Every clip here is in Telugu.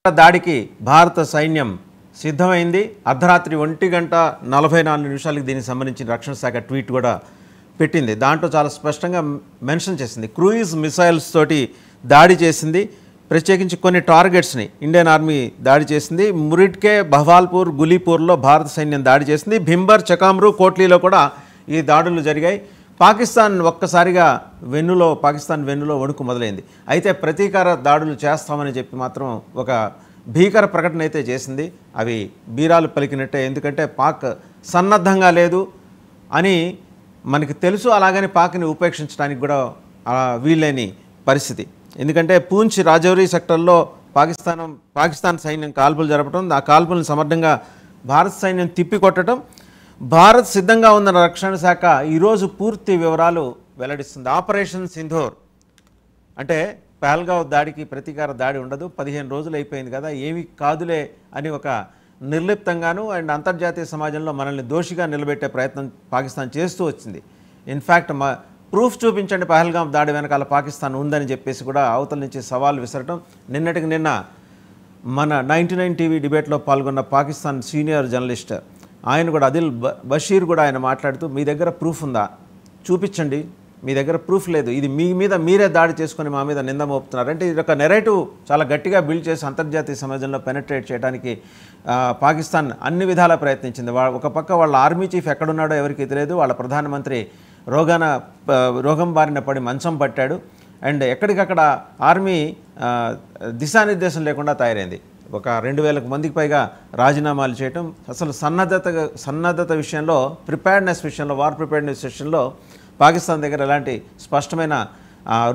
దాడికి భారత సైన్యం సిద్ధమైంది. అర్ధరాత్రి 1:44 దీనికి సంబంధించిన రక్షణ శాఖ ట్వీట్ కూడా పెట్టింది. దాంట్లో చాలా స్పష్టంగా మెన్షన్ చేసింది. క్రూయిజ్ మిసైల్స్ తోటి దాడి చేసింది. ప్రత్యేకించి కొన్ని టార్గెట్స్ని ఇండియన్ ఆర్మీ దాడి చేసింది. మురిడ్కే, బహవాల్పూర్, గులీపూర్లో భారత సైన్యం దాడి చేసింది. భింబర్, చకామ్రు, కోట్లీలో కూడా ఈ దాడులు జరిగాయి. పాకిస్తాన్ ఒక్కసారిగా పాకిస్తాన్ వెన్నులో వణుకు మొదలైంది. అయితే ప్రతీకార దాడులు చేస్తామని చెప్పి మాత్రం ఒక భీకర ప్రకటన అయితే చేసింది. అవి బీరాలు పలికినట్టే. ఎందుకంటే పాక్ సన్నద్ధంగా లేదు అని మనకి తెలుసు. అలాగని పాక్ని ఉపేక్షించడానికి కూడా వీల్లేని పరిస్థితి. ఎందుకంటే పూంచ్, రాజౌరి సెక్టర్లో పాకిస్తాన్ సైన్యం కాల్పులు జరపడం, ఆ కాల్పులను సమర్థంగా భారత సైన్యం తిప్పికొట్టడం, భారత్ సిద్ధంగా ఉన్న రక్షణ శాఖ ఈరోజు పూర్తి వివరాలు వెల్లడిస్తుంది. ఆపరేషన్ సింధూర్ అంటే పహల్గావ్ దాడికి ప్రతీకార దాడి ఉండదు, 15 రోజులు అయిపోయింది కదా, ఏమీ కాదులే అని ఒక నిర్లిప్తంగాను అండ్ అంతర్జాతీయ సమాజంలో మనల్ని దోషిగా నిలబెట్టే ప్రయత్నం పాకిస్తాన్ చేస్తూ వచ్చింది. ఇన్ఫ్యాక్ట్ ప్రూఫ్ చూపించండి పహల్గావ్ దాడి వెనకాల పాకిస్తాన్ ఉందని చెప్పేసి కూడా అవతల నుంచి సవాల్ విసరటం. నిన్నటికి నిన్న మన 99 టీవీ డిబేట్లో పాల్గొన్న పాకిస్తాన్ సీనియర్ జర్నలిస్ట్ ఆయన కూడా అదిల్ బషీర్ కూడా ఆయన మాట్లాడుతూ, మీ దగ్గర ప్రూఫ్ ఉందా, చూపించండి, మీ దగ్గర ప్రూఫ్ లేదు, ఇది మీ మీద మీరే దాడి చేసుకొని మా మీద నింద మోపుతున్నారు అంటే ఇది ఒక నెరేటివ్ చాలా గట్టిగా బిల్డ్ చేసి అంతర్జాతీయ సమాజంలో పెనట్రేట్ చేయడానికి పాకిస్తాన్ అన్ని విధాలా ప్రయత్నించింది. ఒక పక్క వాళ్ళ ఆర్మీ చీఫ్ ఎక్కడున్నాడో ఎవరికి తెలియదు, వాళ్ళ ప్రధానమంత్రి రోగం బారిన పడి మంచం పట్టాడు అండ్ ఎక్కడికక్కడ ఆర్మీ దిశానిర్దేశం లేకుండా తయారైంది. ఒక 2000 మందికి పైగా రాజీనామాలు చేయటం, అసలు సన్నద్ధత విషయంలో, ప్రిపేర్డ్నెస్ విషయంలో, వార్ ప్రిపేర్డ్నెస్ విషయంలో పాకిస్తాన్ దగ్గర ఎలాంటి స్పష్టమైన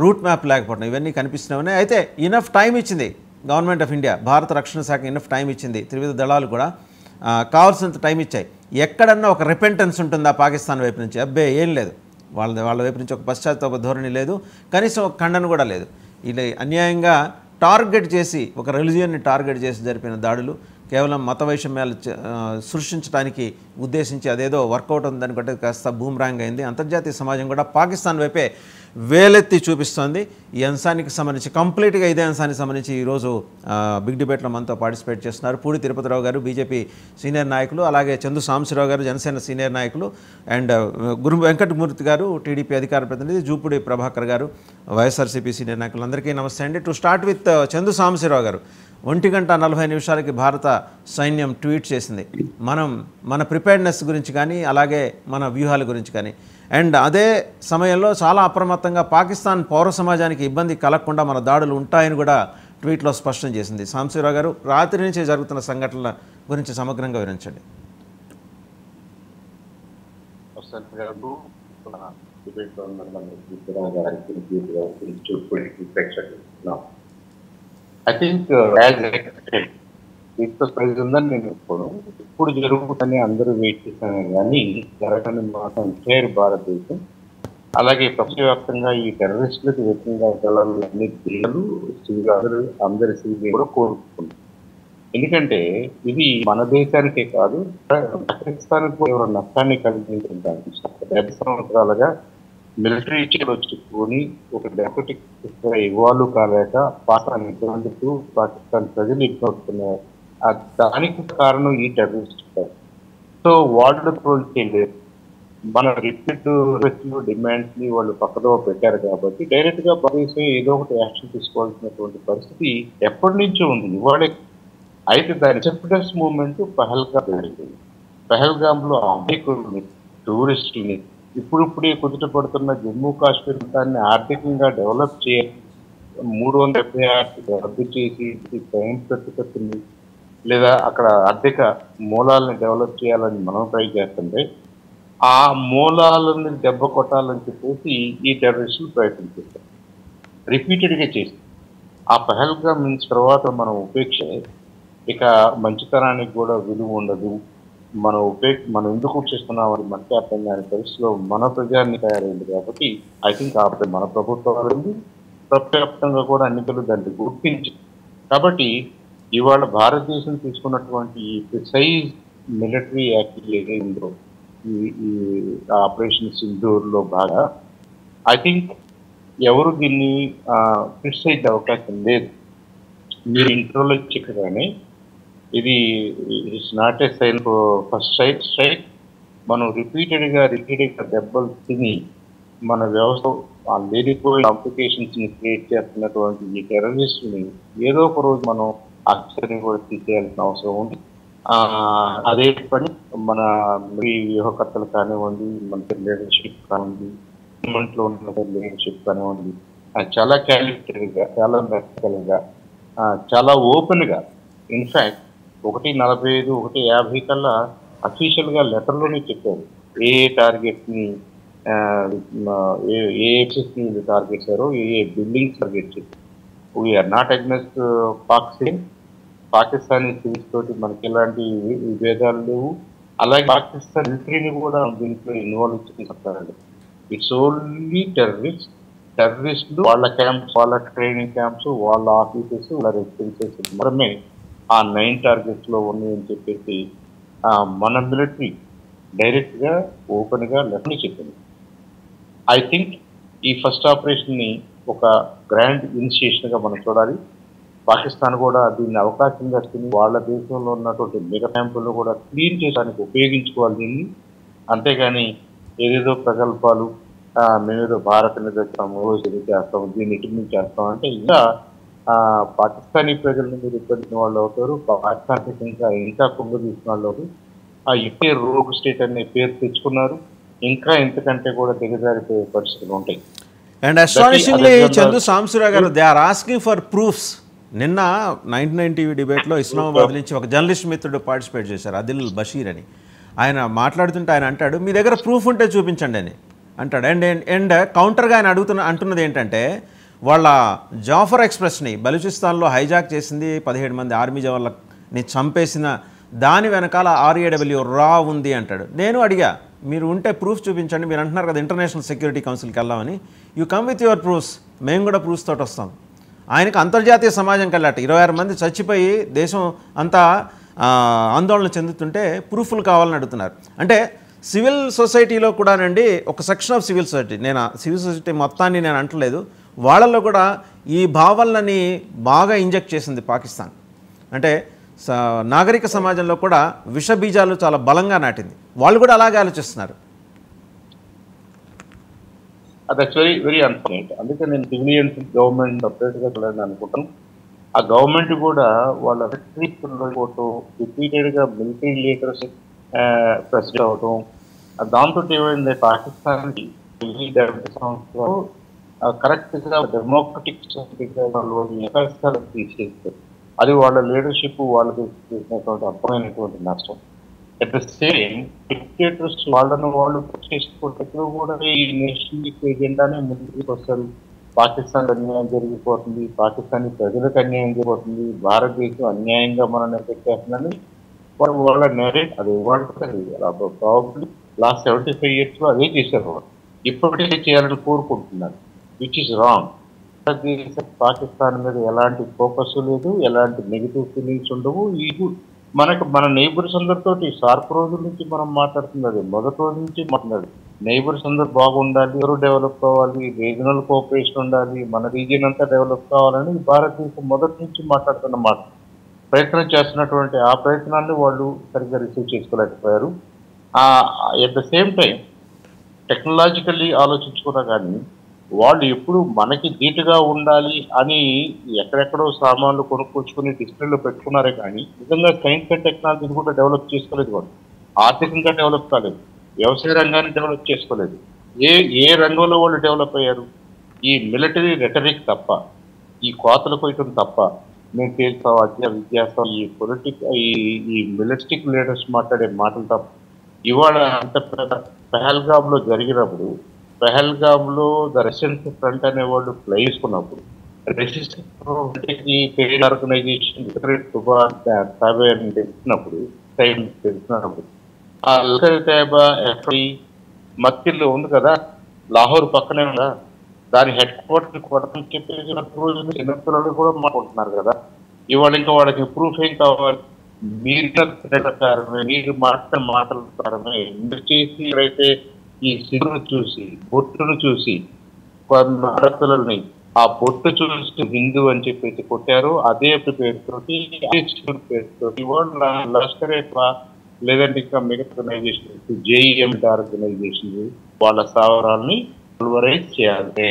రూట్ మ్యాప్ లేకపోవడం ఇవన్నీ కనిపిస్తున్నాయి. అయితే ఇనఫ్ టైం ఇచ్చింది గవర్నమెంట్ ఆఫ్ ఇండియా, భారత రక్షణ శాఖ ఇనఫ్ టైం ఇచ్చింది, త్రివిధ దళాలు కూడా కావాల్సినంత టైం ఇచ్చాయి. ఎక్కడన్నా ఒక రిపెంటెన్స్ ఉంటుందా పాకిస్తాన్ వైపు నుంచి? అబ్బే ఏం లేదు. వాళ్ళ వైపు నుంచి ఒక పశ్చాత్తాప ధోరణి లేదు, కనీసం ఒక ఖండన కూడా లేదు. ఇలా అన్యాయంగా టార్గెట్ చేసి, ఒక రిలిజియన్ని టార్గెట్ చేసి జరిపిన దాడులు కేవలం మత వైషమ్యాలు సృష్టించడానికి ఉద్దేశించి అదేదో వర్కౌట్ ఉందని బట్టి కాస్త బూమ్రాంగ్ అయింది. అంతర్జాతీయ సమాజం కూడా పాకిస్తాన్ వైపే వేలెత్తి చూపిస్తోంది. ఈ అంశానికి సంబంధించి కంప్లీట్గా ఇదే అంశానికి సంబంధించి ఈరోజు బిగ్ డిబేట్లో మనతో పార్టిసిపేట్ చేస్తున్నారు పూడి తిరుపతిరావు గారు, బీజేపీ సీనియర్ నాయకులు, అలాగే చందు సాంబశివరావు గారు, జనసేన సీనియర్ నాయకులు, అండ్ గురు వెంకటమూర్తి గారు, టీడీపీ అధికార ప్రతినిధి, జూపూడి ప్రభాకర్ గారు, వైఎస్ఆర్సీపీ సీనియర్ నాయకులు. అందరికీ నమస్తే అండి. To start with Chandu Sambasivarao గారు, 1:40 భారత సైన్యం ట్వీట్ చేసింది మన ప్రిపేర్డ్నెస్ గురించి కానీ, అలాగే మన వ్యూహాల గురించి కానీ, అండ్ అదే సమయంలో చాలా అప్రమత్తంగా పాకిస్తాన్ పౌర సమాజానికి ఇబ్బంది కలగకుండా మన దాడులు ఉంటాయని కూడా ట్వీట్లో స్పష్టం చేసింది. సాంబశివరావు గారు, రాత్రి నుంచి జరుగుతున్న సంఘటనల గురించి సమగ్రంగా వివరించండి. I think as expected, prize ఉందని నేను ఇప్పుడు జరుగుతుందని అందరూ వెయిట్ చేశాను, కానీ జరగని మాత్రం షేర్ భారతదేశం, అలాగే ప్రపంచవ్యాప్తంగా ఈ టెర్రరిస్టులకు వ్యక్తంగా వెళ్ళాలని అందరి సివిలు కూడా కోరుకుంటున్నారు. ఎందుకంటే ఇది మన దేశానికే కాదు, పాకిస్తాన్కి కూడా నష్టాన్ని కలిగించారు. 70 సంవత్సరాలుగా మిలిటరీ చీలు వచ్చుకొని ఒక డెమోక్రటిక్ ఇవాల్వ్ కాలేక పాకిస్తాన్ ప్రజలు ఇబ్బందుతున్నారు. దానికి కారణం ఈ టెర్రరిస్ట్. సో వాళ్ళు కంట్రోల్ చేయలేదు. మన రిపీట్ డిమాండ్స్ ని వాళ్ళు పక్కదో పెట్టారు కాబట్టి డైరెక్ట్ గా భారతదేశం ఏదో ఒకటి యాక్షన్ తీసుకోవాల్సినటువంటి పరిస్థితి ఎప్పటి నుంచో ఉంది, ఇవాళే. అయితే దాని సెప్టెంబర్ మూవ్మెంట్ పహల్గామ్ జరిగింది. పహల్గామ్ లో అమాయకుల్ని, టూరిస్టుల్ని, ఇప్పుడిప్పుడే కుదుటపడుతున్న జమ్మూ కాశ్మీర్ దాన్ని ఆర్థికంగా డెవలప్ చేయాలి, 376 రద్దు చేసి టైం పెట్టుకొచ్చింది, లేదా అక్కడ ఆర్థిక మూలాలను డెవలప్ చేయాలని మనం ట్రై చేస్తుంటే ఆ మూలాలను దెబ్బ కొట్టాలని చెప్పేసి ఈ టెర్రరిస్టులు ప్రయత్నించారు, రిపీటెడ్గా చేసి. ఆ పహల్గామ్ నుంచి తర్వాత మనం ఉపేక్ష, ఇక మంచితనానికి కూడా విలువ ఉండదు, మనం ఎందుకు చేస్తున్నామని మనకి అర్థం కాని పరిస్థితిలో మన ప్రజాన్ని తయారైంది. కాబట్టి ఐ థింక్ మన ప్రభుత్వం ప్రపంచవ్యాప్తంగా కూడా ఎన్నికలు దాన్ని గుర్తించి, కాబట్టి ఇవాళ భారతదేశం తీసుకున్నటువంటి ఈ ప్రిసైజ్ మిలిటరీ యాక్ట్ ఏదైందో ఈ ఆపరేషన్ సింధూర్లో బాగా ఐ థింక్ ఎవరు దీన్ని క్రిటిసైజ్ అవకాశం లేదు. మీరు ఇంట్రోలో చెప్పగానే ఇది it's not a sign first strike. మనం రిపీటెడ్గా దెబ్బలు తిని మన వ్యవస్థ ఆ లేనిపోయిన కాంప్లికేషన్స్ ని క్రియేట్ చేస్తున్నటువంటి ఈ టెర్రరిస్టుని ఏదో ఒక రోజు మనం ఆశ్చర్యం కూడా తీసేయాల్సిన అవసరం ఉంది. అదే పని మన వ్యూహకర్తలు కానివ్వండి, మన లీడర్షిప్ కానివ్వండి, గవర్నమెంట్లో ఉన్న లీడర్షిప్ కానివ్వండి, చాలా క్యాలిక్యులేటెడ్గా, చాలా మెథికల్గా, చాలా ఓపెన్గా, ఇన్ఫ్యాక్ట్ 1:45, 1:50 కల్లా అఫీషియల్గా లెటర్లోనే చెప్పారు ఏ టార్గెట్ని ఏ ఎక్సెస్ని టార్గెట్ చేశారో, ఏ బిల్డింగ్స్ టార్గెట్ చేశారు. We are not against Pakistani civils తోటి మనకి ఎలాంటి విభేదాలు లేవు. అలాగే పాకిస్తాన్ మిలిటరీని కూడా దీంట్లో ఇన్వాల్వ్ చేస్తారండి. ఇట్స్ ఓన్లీ టెర్రరిస్టులు, వాళ్ళ క్యాంప్స్, వాళ్ళ ట్రైనింగ్ క్యాంప్స్, వాళ్ళ ఆఫీసెస్, వాళ్ళ రెసిడెన్సెస్ మాత్రమే ఆ 9 టార్గెట్స్లో ఉన్నాయని చెప్పేసి మన మిలిటరీ డైరెక్ట్గా ఓపెన్గా లెఫ్ట్ని చెప్పింది. ఐ థింక్ ఈ ఫస్ట్ ఆపరేషన్ని ఒక గ్రాండ్ ఇనిషియేషన్గా మనం చూడాలి. పాకిస్తాన్ కూడా దీన్ని అవకాశంగా తిని వాళ్ళ దేశంలో ఉన్నటువంటి మెగా క్యాంపులను కూడా క్లీన్ చేయడానికి ఉపయోగించుకోవాలి దీన్ని. అంతేగాని ఏదేదో ప్రగల్భాలు, మేమేదో భారత్ మీద వచ్చాము, ఇది చేస్తాము, దీన్ని ఇటు చేస్తాం అంటే ఇంకా పాకిస్తానీ ప్రజలను మీరు ఇబ్బంది వాళ్ళు అవుతారు. పాకిస్తాన్ ఇంకా కొంగు తీసిన వాళ్ళు అవుతారు. ఇప్పే రోగ్ స్టేట్ అనే పేరు తెచ్చుకున్నారు. ఇంకా ఇంతకంటే కూడా దిగజారిపోయే పరిస్థితులు ఉంటాయి. అండ్ అస్టానిషింగ్లీ చందు సాంబశివరావు గారు, they are asking for proofs. నిన్న 99 టీవీ డిబేట్లో ఇస్లామాబాద్ నుంచి ఒక జర్నలిస్ట్ మిత్రుడు పార్టిసిపేట్ చేశారు, ఆదిల్ బషీర్ అని. ఆయన మాట్లాడుతుంటే ఆయన అంటాడు, మీ దగ్గర ప్రూఫ్ ఉంటే చూపించండి అని అంటాడు. అండ్ కౌంటర్గా ఆయన అంటున్నది ఏంటంటే, వాళ్ళ జాఫర్ ఎక్స్ప్రెస్ని బలూచిస్తాన్లో హైజాక్ చేసింది, 17 మంది ఆర్మీ జవాన్లని చంపేసిన దాని వెనకాల RAW రా ఉంది అంటాడు. నేను అడిగా, మీరు ఉంటే ప్రూఫ్ చూపించండి, మీరు అంటున్నారు కదా ఇంటర్నేషనల్ సెక్యూరిటీ కౌన్సిల్కి వెళ్దామని, you come with your proofs, మేము కూడా ప్రూఫ్స్ తోటి వస్తాం. ఆయనకు అంతర్జాతీయ సమాజం కల్లాట 26 మంది చచ్చిపోయి దేశం అంతా ఆందోళన చెందుతుంటే ప్రూఫ్లు కావాలని అడుగుతున్నారు. అంటే సివిల్ సొసైటీలో కూడానండి ఒక సెక్షన్ ఆఫ్ సివిల్ సొసైటీ, నేను సివిల్ సొసైటీ మొత్తాన్ని నేను అంటలేదు, వాళ్ళల్లో కూడా ఈ భావనలని బాగా ఇంజెక్ట్ చేసింది పాకిస్తాన్. అంటే నాగరిక సమాజంలో కూడా విష బీజాలు చాలా బలంగా నాటింది. వాళ్ళు కూడా అలాగే ఆలోచిస్తున్నారు. That's very very unfortunate. అందుకే నేను సివిలియన్స్ గవర్నమెంట్ సపరేట్గా చూడాలని అనుకుంటాను. ఆ గవర్నమెంట్ కూడా వాళ్ళ రిపీటెడ్గా మిలిటరీ లీడర్స్ ప్రెసిడెంట్ అవడం, దాంతో ఏమైంది, పాకిస్తాన్కి 70 సంవత్సరాలు కరెక్ట్గా డెమోక్రటిక్ సొసైటీగా తీసేస్తారు. అది వాళ్ళ లీడర్షిప్ వాళ్ళకి చేసినటువంటి అర్థమైనటువంటి నష్టం. అట్ ద సేమ్ డిక్టేటర్స్ వాళ్ళను వాళ్ళు చేసుకుంటూ కూడా ఈ నేషనలిస్ట్ ఎజెండానే ముందుకు వస్తారు. పాకిస్తాన్ అన్యాయం జరిగిపోతుంది, పాకిస్తానీ ప్రజలకు అన్యాయం జరిగిపోతుంది, భారతదేశం అన్యాయంగా మనల్ని పెట్టేస్తుందని వాళ్ళ నెరేట్ అది వాళ్ళు ప్రాబ్లీ లాస్ట్ 75 years అదే చేశారు. వాళ్ళు ఇప్పటికే చేయాలని కోరుకుంటున్నారు, విచ్ ఇస్ రాంగ్. పాకిస్తాన్ మీద ఎలాంటి ఫోకస్ లేదు, ఎలాంటి నెగిటివ్ ఫీలింగ్స్ ఉండవు. ఇది మన నైబర్స్ అందరితో సార్క్ రోజుల నుంచి మనం మాట్లాడుతున్నది, మొదటి రోజు నుంచి మాట్లాడు నైబర్స్ అందరూ బాగుండాలి, ఎవరు డెవలప్ కావాలి, రీజనల్ కోఆపరేషన్ ఉండాలి, మన రీజియన్ అంతా డెవలప్ కావాలని భారతదేశం మొదటి నుంచి మాట్లాడుతున్న మాట. ప్రయత్నం చేస్తున్నటువంటి ఆ ప్రయత్నాన్ని వాళ్ళు సరిగ్గా రిసీవ్ చేసుకోలేకపోయారు. At the same time technologically ఆలోచించుకున్నా కానీ వాళ్ళు ఎప్పుడు మనకి ధీటుగా ఉండాలి అని ఎక్కడెక్కడో సామాన్లు కొనుక్కొచ్చుకుని డిస్ప్లేలో పెట్టుకున్నారే కానీ నిజంగా సైన్స్ అండ్ టెక్నాలజీని కూడా డెవలప్ చేసుకోలేదు. వాళ్ళు ఆర్థికంగా డెవలప్ కాలేదు, వ్యవసాయ రంగాన్ని డెవలప్ చేసుకోలేదు. ఏ రంగంలో వాళ్ళు డెవలప్ అయ్యారు? ఈ మిలిటరీ రెటరిక్ తప్ప, ఈ కోతలు కొయ్యటం తప్ప, మేము తేల్చాం విద్యాసం, ఈ ఈ మిలిటరిక్ లీడర్స్ మాట్లాడే మాటలు తప్ప. ఇవాళ అంత పెహల్గామ్లో జరిగినప్పుడు, పెహల్గామ్లో ద రెసిస్టెన్స్ ఫ్రంట్ అనేవాళ్ళు ఫ్లై చేసుకున్నప్పుడు, రెసిస్టెన్స్ ఆర్గనైజేషన్ తెలిసినప్పుడు ఆ లష్కర్ తైబా మక్కిల్లో ఉంది కదా, లాహోర్ పక్కనే ఉందా, దాని హెడ్ క్వార్టర్ కొడతని చెప్పేసి చిన్నపిల్లలు కూడా మాట్లాడుతున్నారు కదా. ఇవాళ ఇంకా వాళ్ళకి ప్రూఫ్ ఏం కావాలి? మీరు ప్రకారమే, మీరు మాటల ప్రకారమే మీరు చేసి ఎవరైతే ఈ సిగ్గును చూసి, బొట్టును చూసి కొంత ఆడపిల్లల్ని ఆ బొట్టు చూసి హిందూ అని చెప్పేసి కొట్టారు. అదే పేరుతోటి పేరుతోటి లష్కర్ ఏ తోయిబా లేదంటే ఇంకా మిగతా ఆర్గనైజేషన్ జేఈఎం ఆర్గనైజేషన్ వాళ్ళ స్థావరాల్ని పల్వరైజ్ చేయాలి.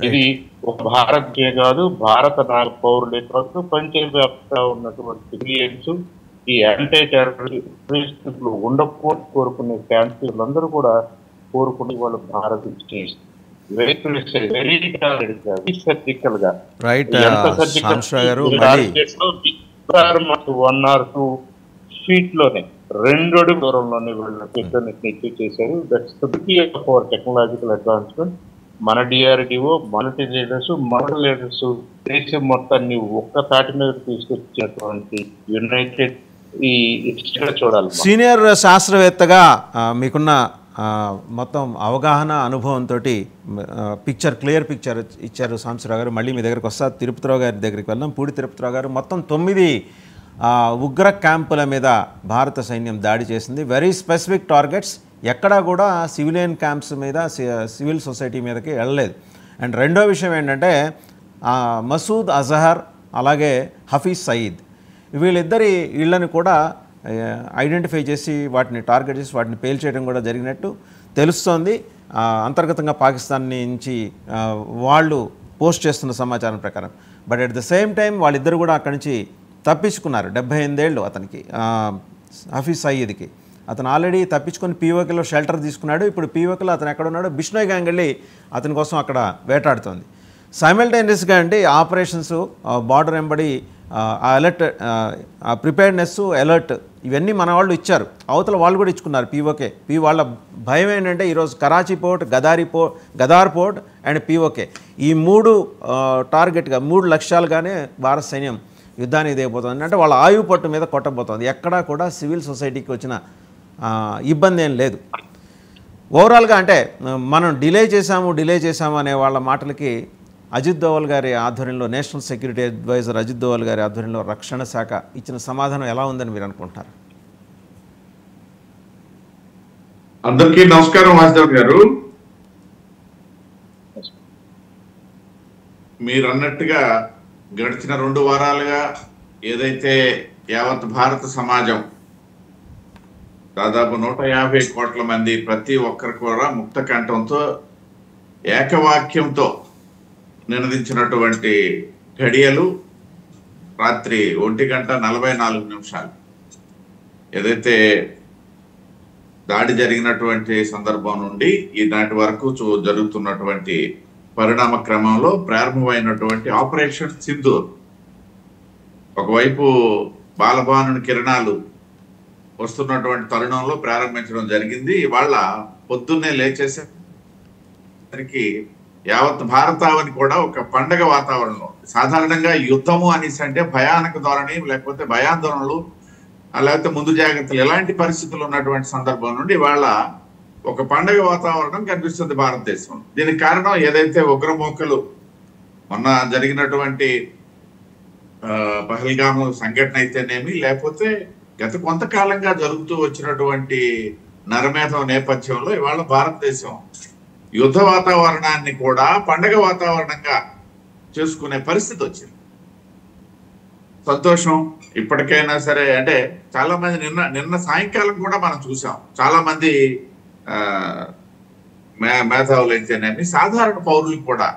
ఇది ఒక భారతీయ కాదు, భారత పౌరులే కాదు, ప్రపంచవ్యాప్తంగా ఉన్నటువంటి సివిలియన్స్ ఈ యాంటీ టెర్రరిస్ట్ కోరుకునే ఫ్యాన్సీలందరూ కూడా కోరుకునే వాళ్ళు భారత సర్జికల్ గా రైట్. ఎంత గారు 1 or 2 feet లోనే 2 అడుగు దూరంలోనే వీళ్ళ చెట్లను అచీవ్ చేశారు. That's the beauty of our technological advancement. మన డిఆర్డిఓ, మన లీడర్స్ దేశం మొత్తాన్ని ఒక్క తాటి మీద తీసుకొచ్చినటువంటి యునైటెడ్ ఈ చూడాలి. సీనియర్ శాస్త్రవేత్తగా మీకున్న మొత్తం అవగాహన అనుభవంతో క్లియర్ పిక్చర్ ఇచ్చారు సాంబశివరావు గారు. మళ్ళీ మీ దగ్గరికి వస్తా. తిరుపతిరావు గారి దగ్గరికి వెళ్దాం. పూడి తిరుపతిరావు గారు, మొత్తం 9 ఉగ్ర క్యాంపుల మీద భారత సైన్యం దాడి చేసింది. Very specific targets. ఎక్కడా కూడా సివిలియన్ క్యాంప్స్ మీద, సివిల్ సొసైటీ మీదకి వెళ్ళలేదు. అండ్ రెండో విషయం ఏంటంటే మసూద్ అజహర్ అలాగే హఫీజ్ సయీద్ వీళ్ళిద్దరి ఇళ్లను కూడా ఐడెంటిఫై చేసి వాటిని టార్గెట్ చేసి వాటిని పేల్చేయడం కూడా జరిగినట్టు తెలుస్తోంది. అంతర్గతంగా పాకిస్తాన్ నుంచి వాళ్ళు పోస్ట్ చేస్తున్న సమాచారం ప్రకారం. But at the same time వాళ్ళిద్దరు కూడా అక్కడి నుంచి తప్పించుకున్నారు. 78 ఏళ్ళు అతనికి, హఫీజ్ సయీద్కి. అతను ఆల్రెడీ తప్పించుకొని పీఓకేలో షెల్టర్ తీసుకున్నాడు. ఇప్పుడు పీఓకేలో అతను ఎక్కడ ఉన్నాడో బిష్నోయ్ గ్యాంగ్ వెళ్ళి అతని కోసం అక్కడ వేటాడుతోంది. సైమల్టేనియస్గా అంటే ఆపరేషన్స్, బార్డర్ వెంబడి అలర్ట్, ప్రిపేర్డ్నెస్, అలర్ట్ ఇవన్నీ మన వాళ్ళు ఇచ్చారు. అవతల వాళ్ళు కూడా ఇచ్చుకున్నారు. పీఓకే వాళ్ళ భయం ఏంటంటే ఈరోజు Karachi port, Gwadar port and PoK ఈ 3 టార్గెట్గా 3 లక్ష్యాలుగానే భారత సైన్యం యుద్ధానికి దిగబోతోంది. అంటే వాళ్ళ ఆయువు పట్టు మీద కొట్టబోతోంది. ఎక్కడా కూడా సివిల్ సొసైటీకి వచ్చిన ఇబ్బంది ఏం లేదు. ఓవరాల్గా అంటే మనం డిలే చేశాము అనే వాళ్ళ మాటలకి అజిత్ దోవల్ గారి ఆధ్వర్యంలో, national security adviser Ajit Doval గారి ఆధ్వర్యంలో రక్షణ శాఖ ఇచ్చిన సమాధానం ఎలా ఉందని మీరు అనుకుంటున్నారు? అందరికీ నమస్కారం. వాసుదేవ్ గారు, మీరు అన్నట్టుగా గడిచిన 2 వారాలుగా ఏదైతే యావత్ భారత సమాజం దాదాపు 150 కోట్ల మంది ప్రతి ఒక్కరు కూడా ముక్త కంఠంతో ఏకవాక్యంతో నినదించినటువంటి ఘడియలు రాత్రి 1:44 ఏదైతే దాడి జరిగినటువంటి సందర్భం నుండి ఈనాటి వరకు జరుగుతున్నటువంటి పరిణామ క్రమంలో ప్రారంభమైనటువంటి ఆపరేషన్ సింధూర్. ఒకవైపు బాలబానుని కిరణాలు వస్తున్నటువంటి తరుణంలో ప్రారంభించడం జరిగింది. ఇవాళ పొద్దున్నే లేచేసరికి యావత్ భారతావని కూడా ఒక పండగ వాతావరణంలో. సాధారణంగా యుద్ధము అనేసి అంటే భయానక ధోరణి, లేకపోతే భయాందోళనలు, లేకపోతే ముందు జాగ్రత్తలు, ఎలాంటి పరిస్థితులు ఉన్నటువంటి సందర్భం నుండి ఇవాళ ఒక పండగ వాతావరణం కనిపిస్తుంది భారతదేశం. దీనికి కారణం ఏదైతే ఉగ్రమూకలు మొన్న జరిగినటువంటి పహల్గామ్ సంఘటన అయితేనేమి, లేకపోతే గత కొంతకాలంగా జరుగుతూ వచ్చినటువంటి నరమేధం నేపథ్యంలో ఇవాళ భారతదేశం యుద్ధ వాతావరణాన్ని కూడా పండగ వాతావరణంగా చేసుకునే పరిస్థితి వచ్చింది. సంతోషం. ఇప్పటికైనా సరే అంటే చాలా మంది నిన్న సాయంకాలం కూడా మనం చూసాం, చాలా మంది మేధావులు అయితేనేమి సాధారణ పౌరులు కూడా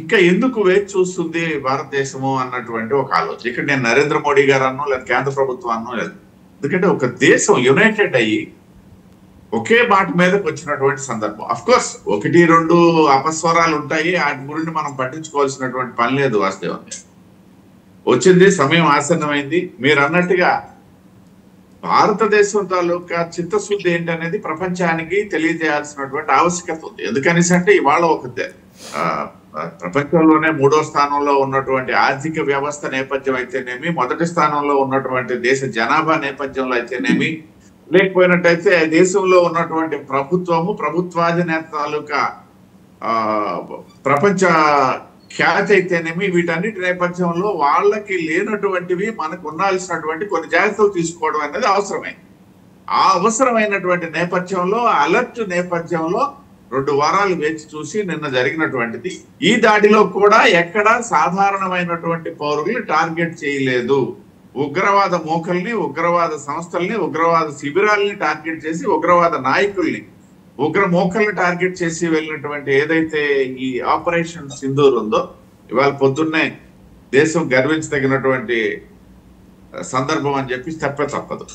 ఇంకా ఎందుకు వేచి చూస్తుంది భారతదేశము అన్నటువంటి ఒక ఆలోచన. ఇక్కడ నేను నరేంద్ర మోడీ గారు అన్నో లేదా కేంద్ర ప్రభుత్వం అన్నో లేదు. ఎందుకంటే ఒక దేశం యునైటెడ్ అయ్యి ఒకే మాట మీదకి వచ్చినటువంటి సందర్భం. అఫ్ కోర్స్ 1-2 అపస్వరాలు ఉంటాయి, వాటి గురించి మనం పట్టించుకోవాల్సినటువంటి పని లేదు. వాస్తవంగా వచ్చింది, సమయం ఆసన్నమైంది. మీరు అన్నట్టుగా భారతదేశం తాలూకా చిత్తశుద్ధి ఏంటనేది ప్రపంచానికి తెలియజేయాల్సినటువంటి ఆవశ్యకత ఉంది. ఎందుకనేసి అంటే ఇవాళ ఒక ప్రపంచంలోనే 3వ స్థానంలో ఉన్నటువంటి ఆర్థిక వ్యవస్థ నేపథ్యం అయితేనేమి, మొదటి స్థానంలో ఉన్నటువంటి దేశ జనాభా నేపథ్యంలో అయితేనేమి, లేకపోయినట్టయితే దేశంలో ఉన్నటువంటి ప్రభుత్వాధినేత తాలూకా ప్రపంచ ఖ్యాతి అయితేనేమి, వీటన్నిటి నేపథ్యంలో వాళ్ళకి లేనటువంటివి మనకు ఉండాల్సినటువంటి కొన్ని జాగ్రత్తలు తీసుకోవడం అనేది అవసరమైంది. ఆ అవసరమైనటువంటి నేపథ్యంలో, అలర్ట్ నేపథ్యంలో 2 వారాలు వేచి చూసి నిన్న జరిగినటువంటిది. ఈ దాడిలో కూడా ఎక్కడ సాధారణమైనటువంటి పౌరుల్ని టార్గెట్ చేయలేదు. ఉగ్రవాద మోకల్ని, ఉగ్రవాద సంస్థల్ని, ఉగ్రవాద శిబిరాల్ని టార్గెట్ చేసి, ఉగ్రవాద నాయకుల్ని, ఉగ్ర మోకల్ని టార్గెట్ చేసి వెళ్ళినటువంటి ఏదైతే ఈ ఆపరేషన్ సింధూర్ ఉందో, ఇవాళ పొద్దున్నే దేశం గర్వించదగినటువంటి సందర్భం అని చెప్పి తప్పదు.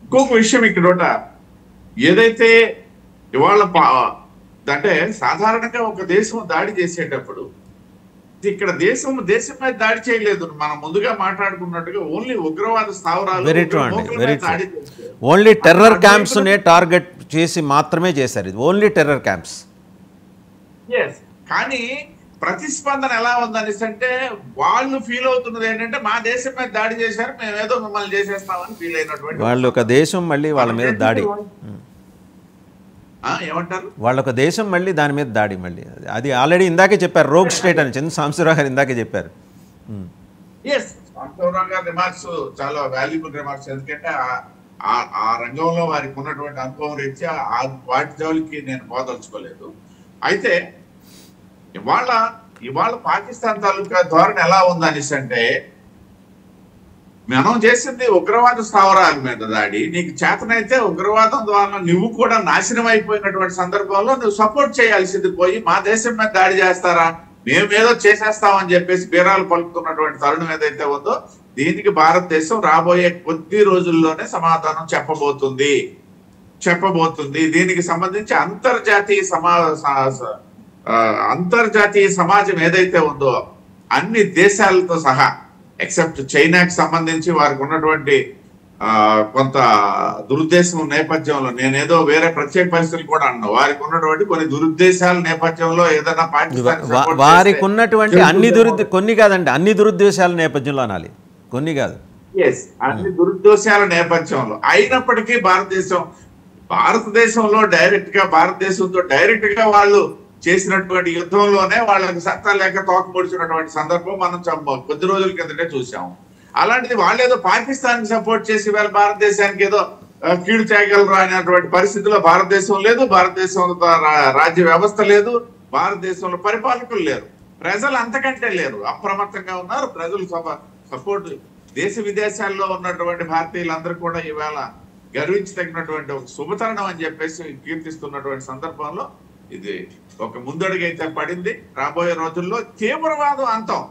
ఇంకొక విషయం ఇక్కడ ఏదైతే ఇవాళ అంటే సాధారణంగా ఒక దేశం దాడి చేసేటప్పుడు ఇక్కడ దేశం మీద దాడి చేయలేదు. మనం ముందుగా మాట్లాడుకున్నట్టుగా ఓన్లీ ఉగ్రవాద స్థావరాలు, ఓన్లీ టెర్రర్ క్యాంప్స్ నే టార్గెట్ చేసి మాత్రమే చేశారు. ఇది ఓన్లీ టెర్రర్ క్యాంప్స్. కానీ ప్రతిస్పందన ఎలా ఉందనేసి అంటే వాళ్ళు ఫీల్ అవుతున్నది ఏంటంటే మా దేశం మీద దాడి చేశారు, మేమేదో మిమ్మల్ని చేసేస్తామని ఫీల్ అయినటువంటి వాళ్ళు ఒక దేశం మళ్ళీ వాళ్ళ మీద దాడి, ఏమంటారు, వాళ్ళొక దేశం మళ్ళీ దాని మీద దాడి. మళ్ళీ అది ఆల్రెడీ ఇందాకే చెప్పారు, రోగ్ స్టేట్ అని చంద్ర సాంబశివరావు గారు ఇందాకే చెప్పారు. సాంబశివరావు గారి రిమార్క్స్ చాలా వాల్యుబుల్ రిమార్క్స్. ఎందుకంటే ఆ రంగంలో వారికి ఉన్నటువంటి అనుభవం రీత్యా వాటి జోలికి నేను పోదలుచుకోలేదు. అయితే ఇవాళ పాకిస్తాన్ తాలూకా ధోరణి ఎలా ఉందనేసి అంటే, మనం చేసింది ఉగ్రవాద స్థావరాల మీద దాడి, నీకు చేతనైతే ఉగ్రవాదం ద్వారా నువ్వు కూడా నాశనం అయిపోయినటువంటి సందర్భంలో నువ్వు సపోర్ట్ చేయాల్సింది పోయి మా దేశం మీద దాడి చేస్తారా, మేమేదో చేసేస్తామని చెప్పేసి బీరాలు పలుకుతున్నటువంటి తరుణం ఏదైతే ఉందో, దీనికి భారతదేశం రాబోయే కొద్ది రోజుల్లోనే సమాధానం చెప్పబోతుంది. దీనికి సంబంధించి అంతర్జాతీయ సమాజం ఏదైతే ఉందో అన్ని దేశాలతో సహా ఎక్సెప్ట్ చైనాకి సంబంధించి వారికి ఉన్నటువంటి కొంత దురుద్దేశం నేపథ్యంలో, నేనేదో వేరే ప్రత్యేక పరిస్థితులు కూడా అన్నా, వారికి ఉన్నటువంటి కొన్ని దురుద్దేశాల నేపథ్యంలో ఏదైనా వారికి ఉన్నటువంటి కొన్ని కాదండి, అన్ని దురుద్దేశాల నేపథ్యంలో అనాలి, కొన్ని కాదు, అన్ని దురుద్దేశాల నేపథ్యంలో అయినప్పటికీ భారతదేశంలో భారతదేశంతో డైరెక్ట్ గా వాళ్ళు చేసినటువంటి యుద్ధంలోనే వాళ్ళకి సత్తా లేక తోకముడిచినటువంటి సందర్భం మనం కొద్ది రోజుల కిందటే చూసాము. అలాంటిది వాళ్ళేదో పాకిస్తాన్ కి సపోర్ట్ చేసి వీళ్ళ భారతదేశానికి ఏదో కీడు చేయగలరు అనేటువంటి పరిస్థితిలో భారతదేశం లేదు, భారతదేశంలో రాజ్య వ్యవస్థ లేదు, భారతదేశంలో పరిపాలకులు లేరు, ప్రజలు అంతకంటే లేరు, అప్రమత్తంగా ఉన్నారు. ప్రజలు సపోర్ట్ దేశ విదేశాల్లో ఉన్నటువంటి భారతీయులందరూ కూడా ఇవాళ గర్వించదగినటువంటి ఒక శుభతరుణం అని చెప్పేసి కీర్తిస్తున్నటువంటి సందర్భంలో ఇది ఒక ముందడుగైతే పడింది. రాబోయే రోజుల్లో తీవ్రవాదం అంతం,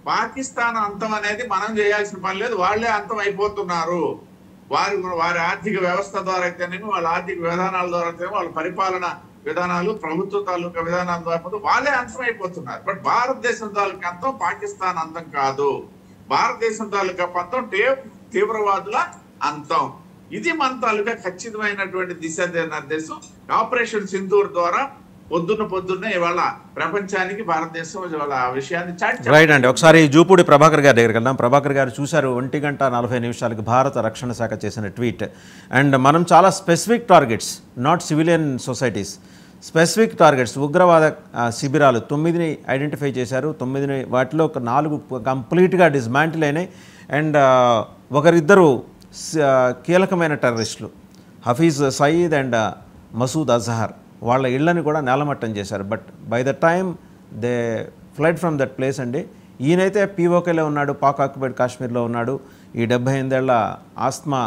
పాకిస్తాన్ అంతం అనేది మనం చేయాల్సిన పని లేదు, వాళ్లే అంతం అయిపోతున్నారు. వారి ఆర్థిక వ్యవస్థ ద్వారా అయితేనేమి, వాళ్ళ ఆర్థిక విధానాల ద్వారా అయితేనేమి, వాళ్ళ పరిపాలన విధానాలు, ప్రభుత్వ తాలూకా విధానాల ద్వారా వాళ్ళే అంతం అయిపోతున్నారు. బట్ భారతదేశం తాలూకా అంతం పాకిస్తాన్ అంతం కాదు, భారతదేశం తాలూకా పంతం తీవ్రవాదుల అంతం. ఇది మన తాలూకా ఖచ్చితమైనటువంటి దిశానిర్దేశం. ఆపరేషన్ సింధూర్ ద్వారా పొద్దున్నే ఇవాళ ప్రపంచానికి భారతదేశం ఇవాళ ఆ విషయాన్ని రైట్ అండి. ఒకసారి జూపూడి ప్రభాకర్ గారి దగ్గరికి వెళ్దాం. ప్రభాకర్ గారు చూశారు 1:40 భారత రక్షణ శాఖ చేసిన ట్వీట్. అండ్ మనం చాలా specific targets, not civilian societies, specific targets, ఉగ్రవాద శిబిరాలు 9ని ఐడెంటిఫై చేశారు. 9 వాటిలో 4 కంప్లీట్గా డిస్మాంటిల్ అయినాయి. అండ్ ఒకరిద్దరు కీలకమైన టెర్రరిస్టులు హఫీజ్ సయీద్ అండ్ మసూద్ అజహర్, వాళ్ళ ఇళ్లని కూడా నేలమట్టం చేశారు. But by the time they flood from that place అండి. ఈయనైతే పీఓకేలో ఉన్నాడు, పాక్ ఆక్యుపైడ్ కాశ్మీర్లో ఉన్నాడు. ఈ 78 ఏళ్ల ఆస్మా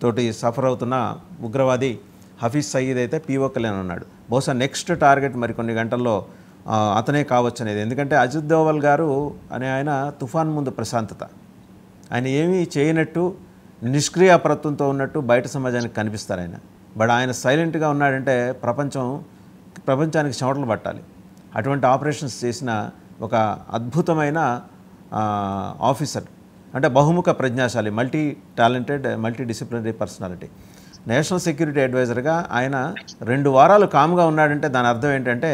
తోటి సఫర్ అవుతున్న ఉగ్రవాది హఫీజ్ సయీద్ అయితే పీఓకేలోనే ఉన్నాడు. బహుశా నెక్స్ట్ టార్గెట్ మరికొన్ని గంటల్లో అతనే కావచ్చు అనేది. ఎందుకంటే అజిత్ దోవల్ గారు అనే ఆయన తుఫాన్ ముందు ప్రశాంతత, ఆయన ఏమీ చేయనట్టు నిష్క్రియాపరత్వంతో ఉన్నట్టు బయట సమాజానికి కనిపిస్తారు ఆయన. బట్ ఆయన సైలెంట్గా ఉన్నాడంటే ప్రపంచానికి చెమటలు పట్టాలి. అటువంటి ఆపరేషన్స్ చేసిన ఒక అద్భుతమైన ఆఫీసర్, అంటే బహుముఖ ప్రజ్ఞాశాలి, multi talented, multi disciplinary personality. National security అడ్వైజర్గా ఆయన 2 వారాలు కామ్గా ఉన్నాడంటే దాని అర్థం ఏంటంటే,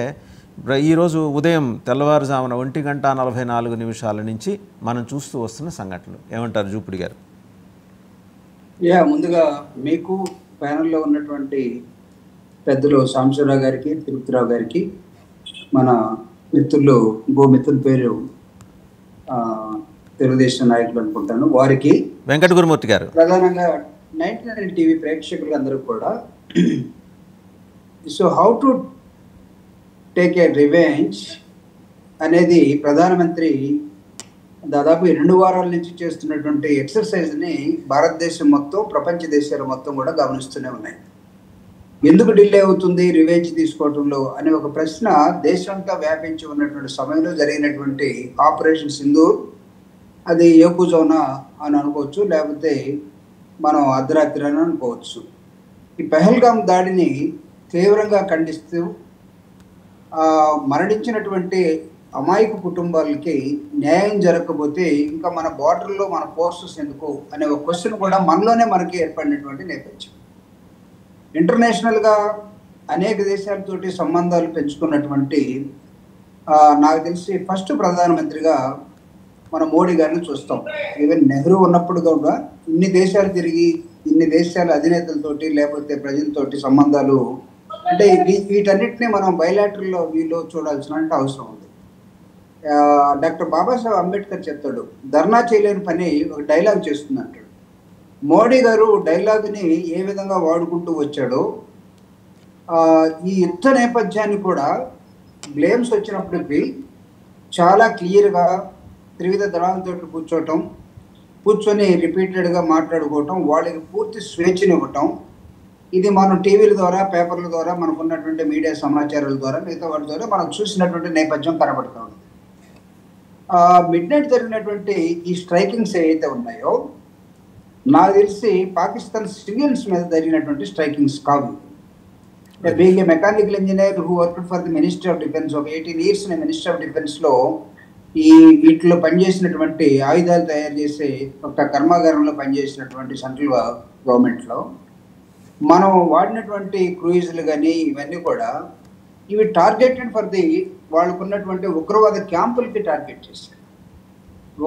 ఈరోజు ఉదయం తెల్లవారుజామున 1:44 నుంచి మనం చూస్తూ వస్తున్న సంఘటనలు. ఏమంటారు జూపుడి గారు? ముందుగా మీకు ప్యానెల్లో ఉన్నటువంటి పెద్దలు సాంబశివరావు గారికి, తిరుపతిరావు గారికి, మన మిత్రులు ఇంకో మిత్రుల పేరు తెలుగుదేశం నాయకులు అనుకుంటాను, వారికి, వెంకట గురుమూర్తి గారు, ప్రధానంగా 99 టీవీ ప్రేక్షకులందరూ కూడా so how to take a revenge అనేది ప్రధానమంత్రి దాదాపు 2 వారాల నుంచి చేస్తున్నటువంటి ఎక్సర్సైజ్ని భారతదేశం మొత్తం, ప్రపంచ దేశాలు మొత్తం కూడా గమనిస్తూనే ఉన్నాయి. ఎందుకు డిలే అవుతుంది రివెంజ్ తీసుకోవడంలో అనే ఒక ప్రశ్న దేశంతా వ్యాపించి ఉన్నటువంటి సమయంలో జరిగినటువంటి ఆపరేషన్ సింధూర్, అది ఏకుజోనా అని అనుకోవచ్చు, లేకపోతే మనం అర్ధరాత్రి అని అనుకోవచ్చు. ఈ పెహల్గాం దాడిని తీవ్రంగా ఖండిస్తూ మరణించినటువంటి అమాయక కుటుంబాలకి న్యాయం జరగకపోతే ఇంకా మన బార్డర్లో మన ఫోర్సెస్ ఎందుకు అనే ఒక క్వశ్చన్ కూడా మనలోనే మనకి ఏర్పడినటువంటి నేపథ్యం. ఇంటర్నేషనల్గా అనేక దేశాలతోటి సంబంధాలు పెంచుకున్నటువంటి నాకు తెలిసి ఫస్ట్ ప్రధానమంత్రిగా మన మోడీ గారిని చూస్తాం. ఈవెన్ నెహ్రూ ఉన్నప్పుడు కూడా ఇన్ని దేశాలు తిరిగి ఇన్ని దేశాల అధినేతలతోటి లేకపోతే ప్రజలతోటి సంబంధాలు, అంటే వీటన్నిటిని మనం బయలాటరల్లో వీళ్ళు చూడాల్సిన అవసరం ఉంది. డాక్టర్ బాబాసాహెబ్ అంబేద్కర్ చెప్తాడు, ధర్నా చేయలేని పని ఒక డైలాగ్ చేస్తుంది అంటాడు. మోడీ గారు డైలాగ్ని ఏ విధంగా వాడుకుంటూ వచ్చాడో ఈ యుద్ధ నేపథ్యాన్ని కూడా బ్లేమ్స్ వచ్చినప్పటికీ చాలా క్లియర్గా త్రివిధ దళాలతో కూర్చొని రిపీటెడ్గా మాట్లాడుకోవటం, వాళ్ళకి పూర్తి స్వేచ్ఛనివ్వటం, ఇది మనం టీవీల ద్వారా, పేపర్ల ద్వారా, మనకు ఉన్నటువంటి మీడియా సమాచారాల ద్వారా, మిగతా వాటి ద్వారా మనం చూసినటువంటి నేపథ్యం కనబడుతూ ఉంది. మిడ్ నైట్ జరిగినటువంటి ఈ స్ట్రైకింగ్స్ ఏవైతే ఉన్నాయో నాకు తెలిసి పాకిస్తాన్ సివిలియన్స్ మీద జరిగినటువంటి స్ట్రైకింగ్స్ కావు. Being a mechanical engineer who worked for the ministry of defence, ఒక 18 years మినిస్ట్రీ ఆఫ్ డిఫెన్స్లో వీటిలో పనిచేసినటువంటి ఆయుధాలు తయారు చేసే ఒక కర్మాగారంలో పనిచేసినటువంటి సెంట్రల్ గవర్నమెంట్లో మనం వాడినటువంటి క్రూయిజులు కానీ ఇవన్నీ కూడా ఇవి టార్గెటెడ్ ఫర్ ది వాళ్ళకున్నటువంటి ఉగ్రవాద క్యాంపులకి టార్గెట్ చేశారు.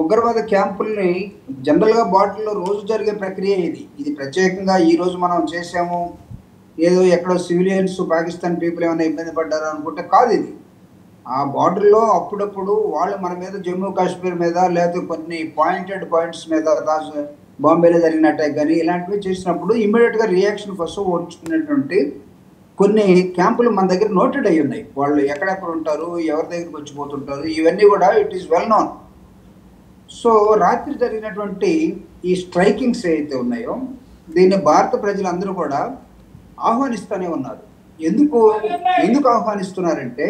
ఉగ్రవాద క్యాంపుల్ని జనరల్గా బార్డర్లో రోజు జరిగే ప్రక్రియ ఇది ప్రత్యేకంగా ఈరోజు మనం చేసాము, ఏదో ఎక్కడో సివిలియన్స్ పాకిస్తాన్ పీపుల్ ఏమైనా ఇబ్బంది పడ్డారు అనుకుంటే కాదు. ఇది ఆ బార్డర్లో అప్పుడప్పుడు వాళ్ళు మన మీద జమ్మూ కాశ్మీర్ మీద లేకపోతే కొన్ని పాయింట్స్ మీద బాంబేలో జరిగిన అటాక్ కానీ ఇలాంటివి చేసినప్పుడు ఇమ్మీడియట్గా రియాక్షన్ కోసం ఓర్చుకునేటువంటి కొన్ని క్యాంపులు మన దగ్గర నోటెడ్ అయ్యి ఉన్నాయి. వాళ్ళు ఎక్కడెక్కడ ఉంటారు, ఎవరి దగ్గరికి వచ్చిపోతుంటారు, ఇవన్నీ కూడా it is well known. So రాత్రి జరిగినటువంటి ఈ స్ట్రైకింగ్స్ ఏవైతే ఉన్నాయో దీన్ని భారత ప్రజలందరూ కూడా ఆహ్వానిస్తూనే ఉన్నారు. ఎందుకు ఆహ్వానిస్తున్నారంటే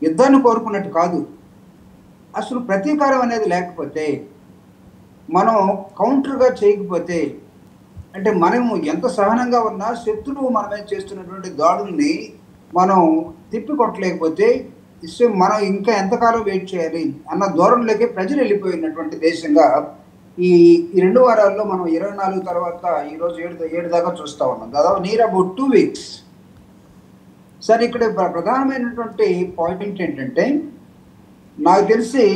యుద్ధాన్ని కోరుకున్నట్టు కాదు. అసలు ప్రతీకారం అనేది లేకపోతే, మనం కౌంటర్గా చేయకపోతే, అంటే మనము ఎంత సహనంగా ఉన్నా శత్రువు మన మీద చేస్తున్నటువంటి దాడుల్ని మనం తిప్పికొట్టలేకపోతే మనం ఇంకా ఎంతకాలం వెయిట్ చేయాలి అన్న ధోరణిలోకి ప్రజలు వెళ్ళిపోయినటువంటి దేశంగా ఈ 2 వారాల్లో మనం 24 తర్వాత ఈరోజు 7 దాకా చూస్తూ ఉన్నాం. దాదాపు నియర్ అబౌట్ 2 weeks. సార్ ఇక్కడ ప్రధానమైనటువంటి పాయింట్ ఏంటంటే నాకు తెలిసి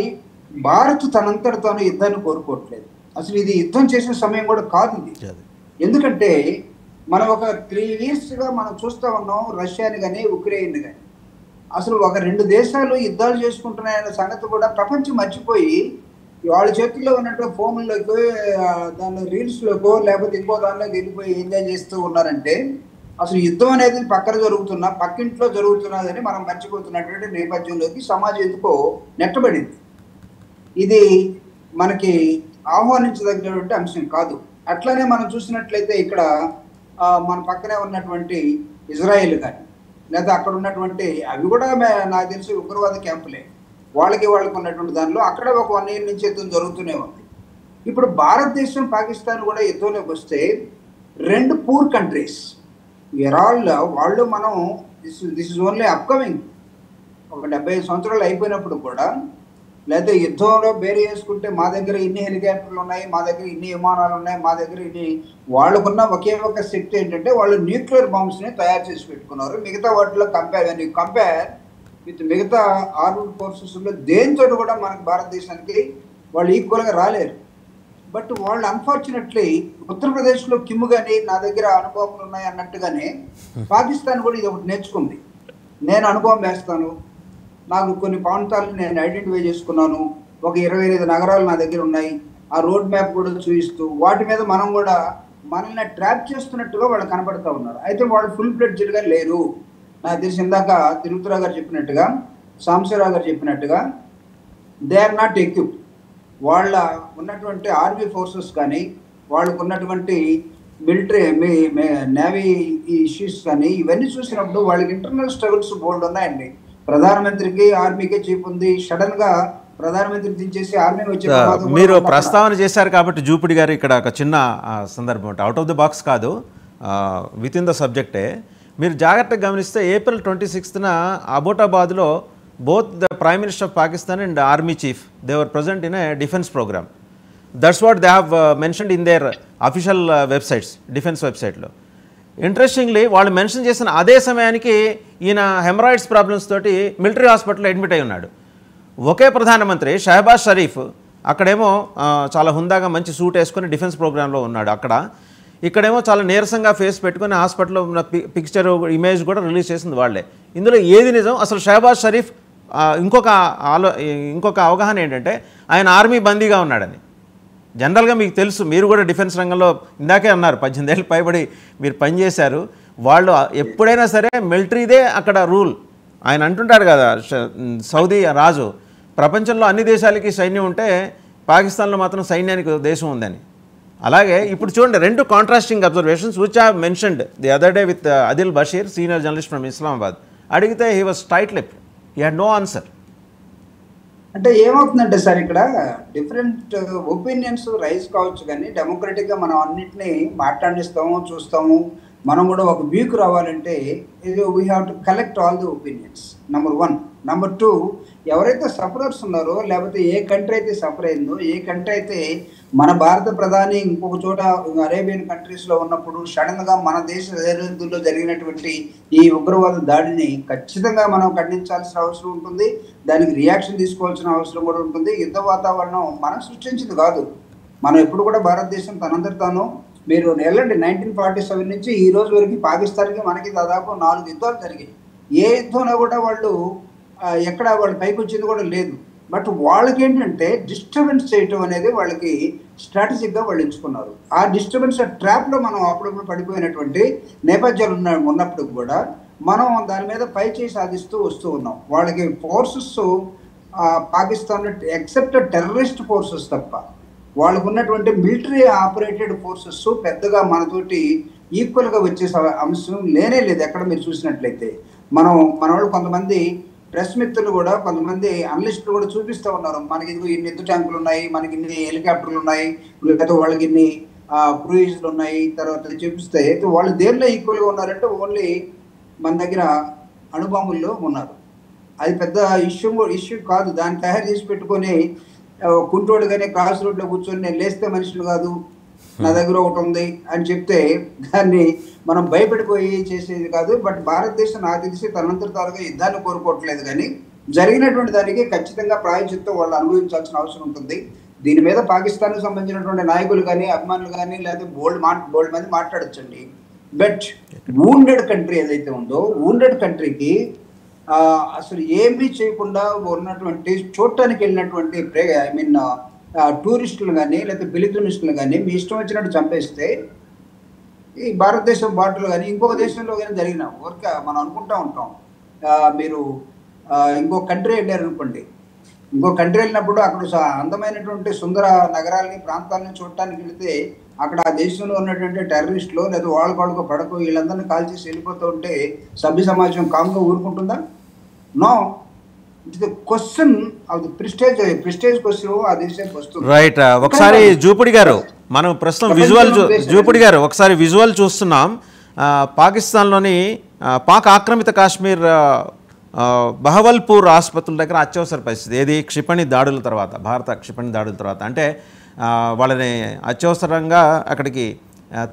భారత్ తనంతటితోనూ యుద్ధాన్ని కోరుకోవట్లేదు. అసలు ఇది యుద్ధం చేసిన సమయం కూడా కాదు ఇది. ఎందుకంటే మనం ఒక 3 yearsగా మనం చూస్తూ ఉన్నాం రష్యాని కానీ ఉక్రెయిన్ కానీ. అసలు ఒక 2 దేశాలు యుద్ధాలు చేసుకుంటున్నాయన్న సంగతి కూడా ప్రపంచం మర్చిపోయి వాళ్ళ చేతుల్లో ఉన్నటువంటి ఫోన్లోకి దాని రీల్స్లోకో లేకపోతే ఇంకో దానిలోకి వెళ్ళిపోయి ఎంజాయ్ చేస్తూ ఉన్నారంటే అసలు యుద్ధం అనేది పక్కింట్లో జరుగుతున్నదని మనం మర్చిపోతున్నటువంటి నేపథ్యంలోకి సమాజం ఎందుకో నెట్టబడింది. ఇది మనకి ఆహ్వానించదగినటువంటి అంశం కాదు. అట్లానే మనం చూసినట్లయితే ఇక్కడ మన పక్కనే ఉన్నటువంటి ఇజ్రాయెల్ కానీ లేదా అక్కడ ఉన్నటువంటి అవి కూడా నాకు తెలిసి ఉగ్రవాద క్యాంపులే. వాళ్ళకి ఉన్నటువంటి దానిలో అక్కడ ఒక 1 year నుంచి యుద్ధం జరుగుతూనే ఉంది. ఇప్పుడు భారతదేశం పాకిస్తాన్ కూడా యుద్ధంలోకి వస్తే 2 పూర్ కంట్రీస్ వాళ్ళు మనం దిస్ ఇస్ ఓన్లీ అప్కమింగ్ ఒక 75 సంవత్సరాలు అయిపోయినప్పుడు కూడా, లేకపోతే యుద్ధంలో వేరే చేసుకుంటే మా దగ్గర ఇన్ని హెలికాప్టర్లు ఉన్నాయి, మా దగ్గర ఇన్ని విమానాలు ఉన్నాయి, మా దగ్గర ఇన్ని, వాళ్ళకున్న ఒకే ఒక శక్తి ఏంటంటే వాళ్ళు న్యూక్లియర్ బాంబ్స్ని తయారు చేసి పెట్టుకున్నారు. మిగతా వాటిలో కంపేర్ విత్ మిగతా ఆర్మ్డ్ ఫోర్సెస్లో దేంతో కూడా మనకు భారతదేశానికి వాళ్ళు ఈక్వల్గా రాలేరు. బట్ వాళ్ళు అన్ఫార్చునేట్లీ ఉత్తరప్రదేశ్లో కిమ్ కానీ నా దగ్గర అనుభవాలు ఉన్నాయి అన్నట్టుగానే పాకిస్తాన్ కూడా ఇది ఒకటి నేర్చుకుంది. నేను అనుభవం వేస్తాను, నాకు కొన్ని ప్రాంతాలను నేను ఐడెంటిఫై చేసుకున్నాను, ఒక 25 నగరాలు నా దగ్గర ఉన్నాయి, ఆ రోడ్ మ్యాప్ కూడా చూపిస్తూ వాటి మీద మనం కూడా మనల్ని ట్రాప్ చేస్తున్నట్టుగా వాళ్ళు కనపడుతూ ఉన్నారు. అయితే వాళ్ళు ఫుల్ ఫ్లెడ్జ్డ్గా లేరు. నాకు తెలిసి ఇందాక తిరుపతిరావు గారు చెప్పినట్టుగా, సాంబశివరావు గారు చెప్పినట్టుగా దే ఆర్ నాట్ ఎక్విప్డ్. వాళ్ళ ఉన్నటువంటి ఆర్మీ ఫోర్సెస్ కానీ, వాళ్ళకు ఉన్నటువంటి మిలిటరీ నేవీ ఇష్యూస్ కానీ ఇవన్నీ చూసినప్పుడు వాళ్ళకి ఇంటర్నల్ స్ట్రగుల్స్ బోల్డ్ ఉన్నాయండి. ప్రధానమంత్రికి ఆర్మీకే చీప్ ఉంది. సడన్ గా ప్రధానమంత్రి దించేసి ఆర్మీ వచ్చే మీరు ప్రస్తావన చేశారు కాబట్టి జూపిడి గారు ఇక్కడ ఒక చిన్న సందర్భం అంటే అవుట్ ఆఫ్ ద బాక్స్ కాదు, విత్ ఇన్ ద సబ్జెక్టే. మీరు జాగ్రత్తగా గమనిస్తే April 26న అబోటాబాద్లో both the Prime Minister of Pakistan and the Army Chief, they were present in a defense program. That's what they have mentioned in their official websites, defense website lo. Interestingly, వాళ్ళు మెన్షన్ చేసిన అదే సమయానికి ఈయన హెమరాయిడ్స్ ప్రాబ్లమ్స్ తోటి మిలిటరీ హాస్పిటల్లో అడ్మిట్ అయి ఉన్నాడు. ఒకే ప్రధానమంత్రి షహబాజ్ షరీఫ్ అక్కడేమో చాలా హుందాగా మంచి సూట్ వేసుకొని డిఫెన్స్ ప్రోగ్రాంలో ఉన్నాడు అక్కడ. ఇక్కడేమో చాలా నీరసంగా ఫేస్ పెట్టుకుని హాస్పిటల్లో ఉన్న పిక్చర్ ఇమేజ్ కూడా రిలీజ్ చేసింది వాళ్ళే. ఇందులో ఏది నిజం? అసలు షహబాజ్ షరీఫ్ ఇంకొక అవగాహన ఏంటంటే ఆయన ఆర్మీ బందీగా ఉన్నాడని. జనరల్గా మీకు తెలుసు, మీరు కూడా డిఫెన్స్ రంగంలో ఇందాకే అన్నారు 18 ఏళ్ళు పైబడి మీరు పనిచేశారు. వాళ్ళు ఎప్పుడైనా సరే మిలిటరీదే అక్కడ రూల్. ఆయన అంటుంటాడు కదా సౌదీ రాజు, ప్రపంచంలో అన్ని దేశాలకి సైన్యం ఉంటే పాకిస్తాన్లో మాత్రం సైన్యానికి దేశం ఉందని. అలాగే ఇప్పుడు చూడండి, రెండు contrasting observations which I mentioned the other day with Adil Bashir, senior journalist from Islamabad. అడిగితే he was tight lip, he had no answer. అంటే ఏమవుతుందంటే సార్, ఇక్కడ డిఫరెంట్ ఒపీనియన్స్ రైజ్ కావచ్చు, కానీ డెమోక్రటిక్గా మనం అన్నింటినీ మాట్లాడిస్తాము, చూస్తాము. మనం కూడా ఒక వ్యూకి రావాలంటే we have to collect all the opinions, number 1. Number 2, ఎవరైతే సఫరర్స్ ఉన్నారో, లేకపోతే ఏ కంట్రీ అయితే సఫర్ అయిందో, ఏ కంట్రీ అయితే మన భారత ప్రధాని ఇంకొక చోట అరేబియన్ కంట్రీస్లో ఉన్నప్పుడు సడన్గా మన దేశ సరిహద్దుల్లో జరిగినటువంటి ఈ ఉగ్రవాద దాడిని ఖచ్చితంగా మనం ఖండించాల్సిన అవసరం ఉంటుంది. దానికి రియాక్షన్ తీసుకోవాల్సిన అవసరం కూడా ఉంటుంది. యుద్ధ వాతావరణం మనం సృష్టించింది కాదు. మనం ఎప్పుడు కూడా భారతదేశం తనందరి తాను, మీరు వెళ్ళండి 1947 నుంచి ఈ రోజు వరకు పాకిస్తాన్కి మనకి దాదాపు 4 యుద్ధాలు జరిగాయి. ఏ యుద్ధంలో కూడా వాళ్ళు ఎక్కడ వాళ్ళు పైకి వచ్చింది కూడా లేదు. బట్ వాళ్ళకి ఏంటంటే డిస్టర్బెన్స్ చేయటం అనేది వాళ్ళకి స్ట్రాటజిక్గా వాళ్ళు ఎంచుకున్నారు. ఆ డిస్టర్బెన్స్ ట్రాప్లో మనం అప్పుడప్పుడు పడిపోయినటువంటి నేపథ్యాలు ఉన్నప్పుడు కూడా మనం దాని మీద పై చేయి సాధిస్తూ వస్తూ ఉన్నాం. వాళ్ళకి ఫోర్సెస్ పాకిస్తాన్లో ఎక్సెప్ట్ టెర్రరిస్ట్ ఫోర్సెస్ తప్ప వాళ్ళకు ఉన్నటువంటి మిలిటరీ ఆపరేటెడ్ ఫోర్సెస్ పెద్దగా మనతోటి ఈక్వల్గా వచ్చే అంశం లేనే లేదు. ఎక్కడ మీరు చూసినట్లయితే మన వాళ్ళు కొంతమంది ప్రెస్ మిత్రులు కూడా, కొంతమంది అనలిస్టులు కూడా చూపిస్తూ ఉన్నారు, మనకి ఇన్ని యుద్ధ ట్యాంకులు ఉన్నాయి, మనకి ఇన్ని హెలికాప్టర్లు ఉన్నాయి, లేకపోతే వాళ్ళకి ఇన్ని క్రూయిజ్లు ఉన్నాయి. తర్వాత చూపిస్తే వాళ్ళు దేనిలో ఈక్వల్గా ఉన్నారంటే ఓన్లీ మన దగ్గర అణుబాంబుల్లో ఉన్నారు. అది పెద్ద ఇష్యూ కాదు. దాన్ని తయారు చేసి పెట్టుకొని కుంటోడు కానీ క్రాస్ రోడ్లో కూర్చొని నేను లేస్తే మనుషులు కాదు, నా దగ్గర ఒకటి ఉంది అని చెప్తే దాన్ని మనం భయపడిపోయి చేసేది కాదు. బట్ భారతదేశం నాకు తెలిసి తనంతరతాలుగా యుద్ధాన్ని కోరుకోవట్లేదు, కానీ జరిగినటువంటి దానికి ఖచ్చితంగా ప్రాయశ్చిత్తం వాళ్ళు అనుభవించాల్సిన అవసరం ఉంటుంది. దీని మీద పాకిస్తాన్కి సంబంధించినటువంటి నాయకులు కానీ, అభిమానులు కానీ, లేకపోతే బోల్డ్ మంది మాట్లాడచ్చండి. బట్ వూండెడ్ కంట్రీ ఏదైతే ఉందో, వూండెడ్ కంట్రీకి అసలు ఏమీ చేయకుండా ఉన్నటువంటి చూడటానికి వెళ్ళినటువంటి టూరిస్టులు కానీ, లేకపోతే పిలిగ్రిమిస్టులు కానీ మీ ఇష్టం వచ్చినట్టు చంపేస్తే ఈ భారతదేశం బాటలో కానీ ఇంకొక దేశంలో కానీ జరిగిన వర్క్ మనం అనుకుంటూ ఉంటాం. మీరు ఇంకొక కంట్రీ వెళ్ళారు అనుకోండి, ఇంకొక కంట్రీ వెళ్ళినప్పుడు అక్కడ అందమైనటువంటి సుందర నగరాలని, ప్రాంతాలని చూడటానికి వెళితే అక్కడ ఆ దేశంలో ఉన్నటువంటి టెర్రరిస్టులు లేదా వాళ్ళకు పడకు వీళ్ళందరినీ కాల్ చేసి వెళ్ళిపోతూ ఉంటే సభ్య సమాజం కామ్గా ఊరుకుంటుందా? No. It the question of the prestige question ఆ దేశానికి వస్తుంది. రైట్. ఒకసారి జూపిడి గారు, మనం ప్రస్తుతం జూపిడి గారు ఒకసారి విజువల్ చూస్తున్నాం. పాకిస్తాన్లోని పాక్ ఆక్రమిత కాశ్మీర్ బహవల్పూర్ ఆసుపత్రుల దగ్గర అత్యవసర పరిస్థితి. ఏది క్షిపణి దాడుల తర్వాత, భారత క్షిపణి దాడుల తర్వాత, అంటే వాళ్ళని అత్యవసరంగా అక్కడికి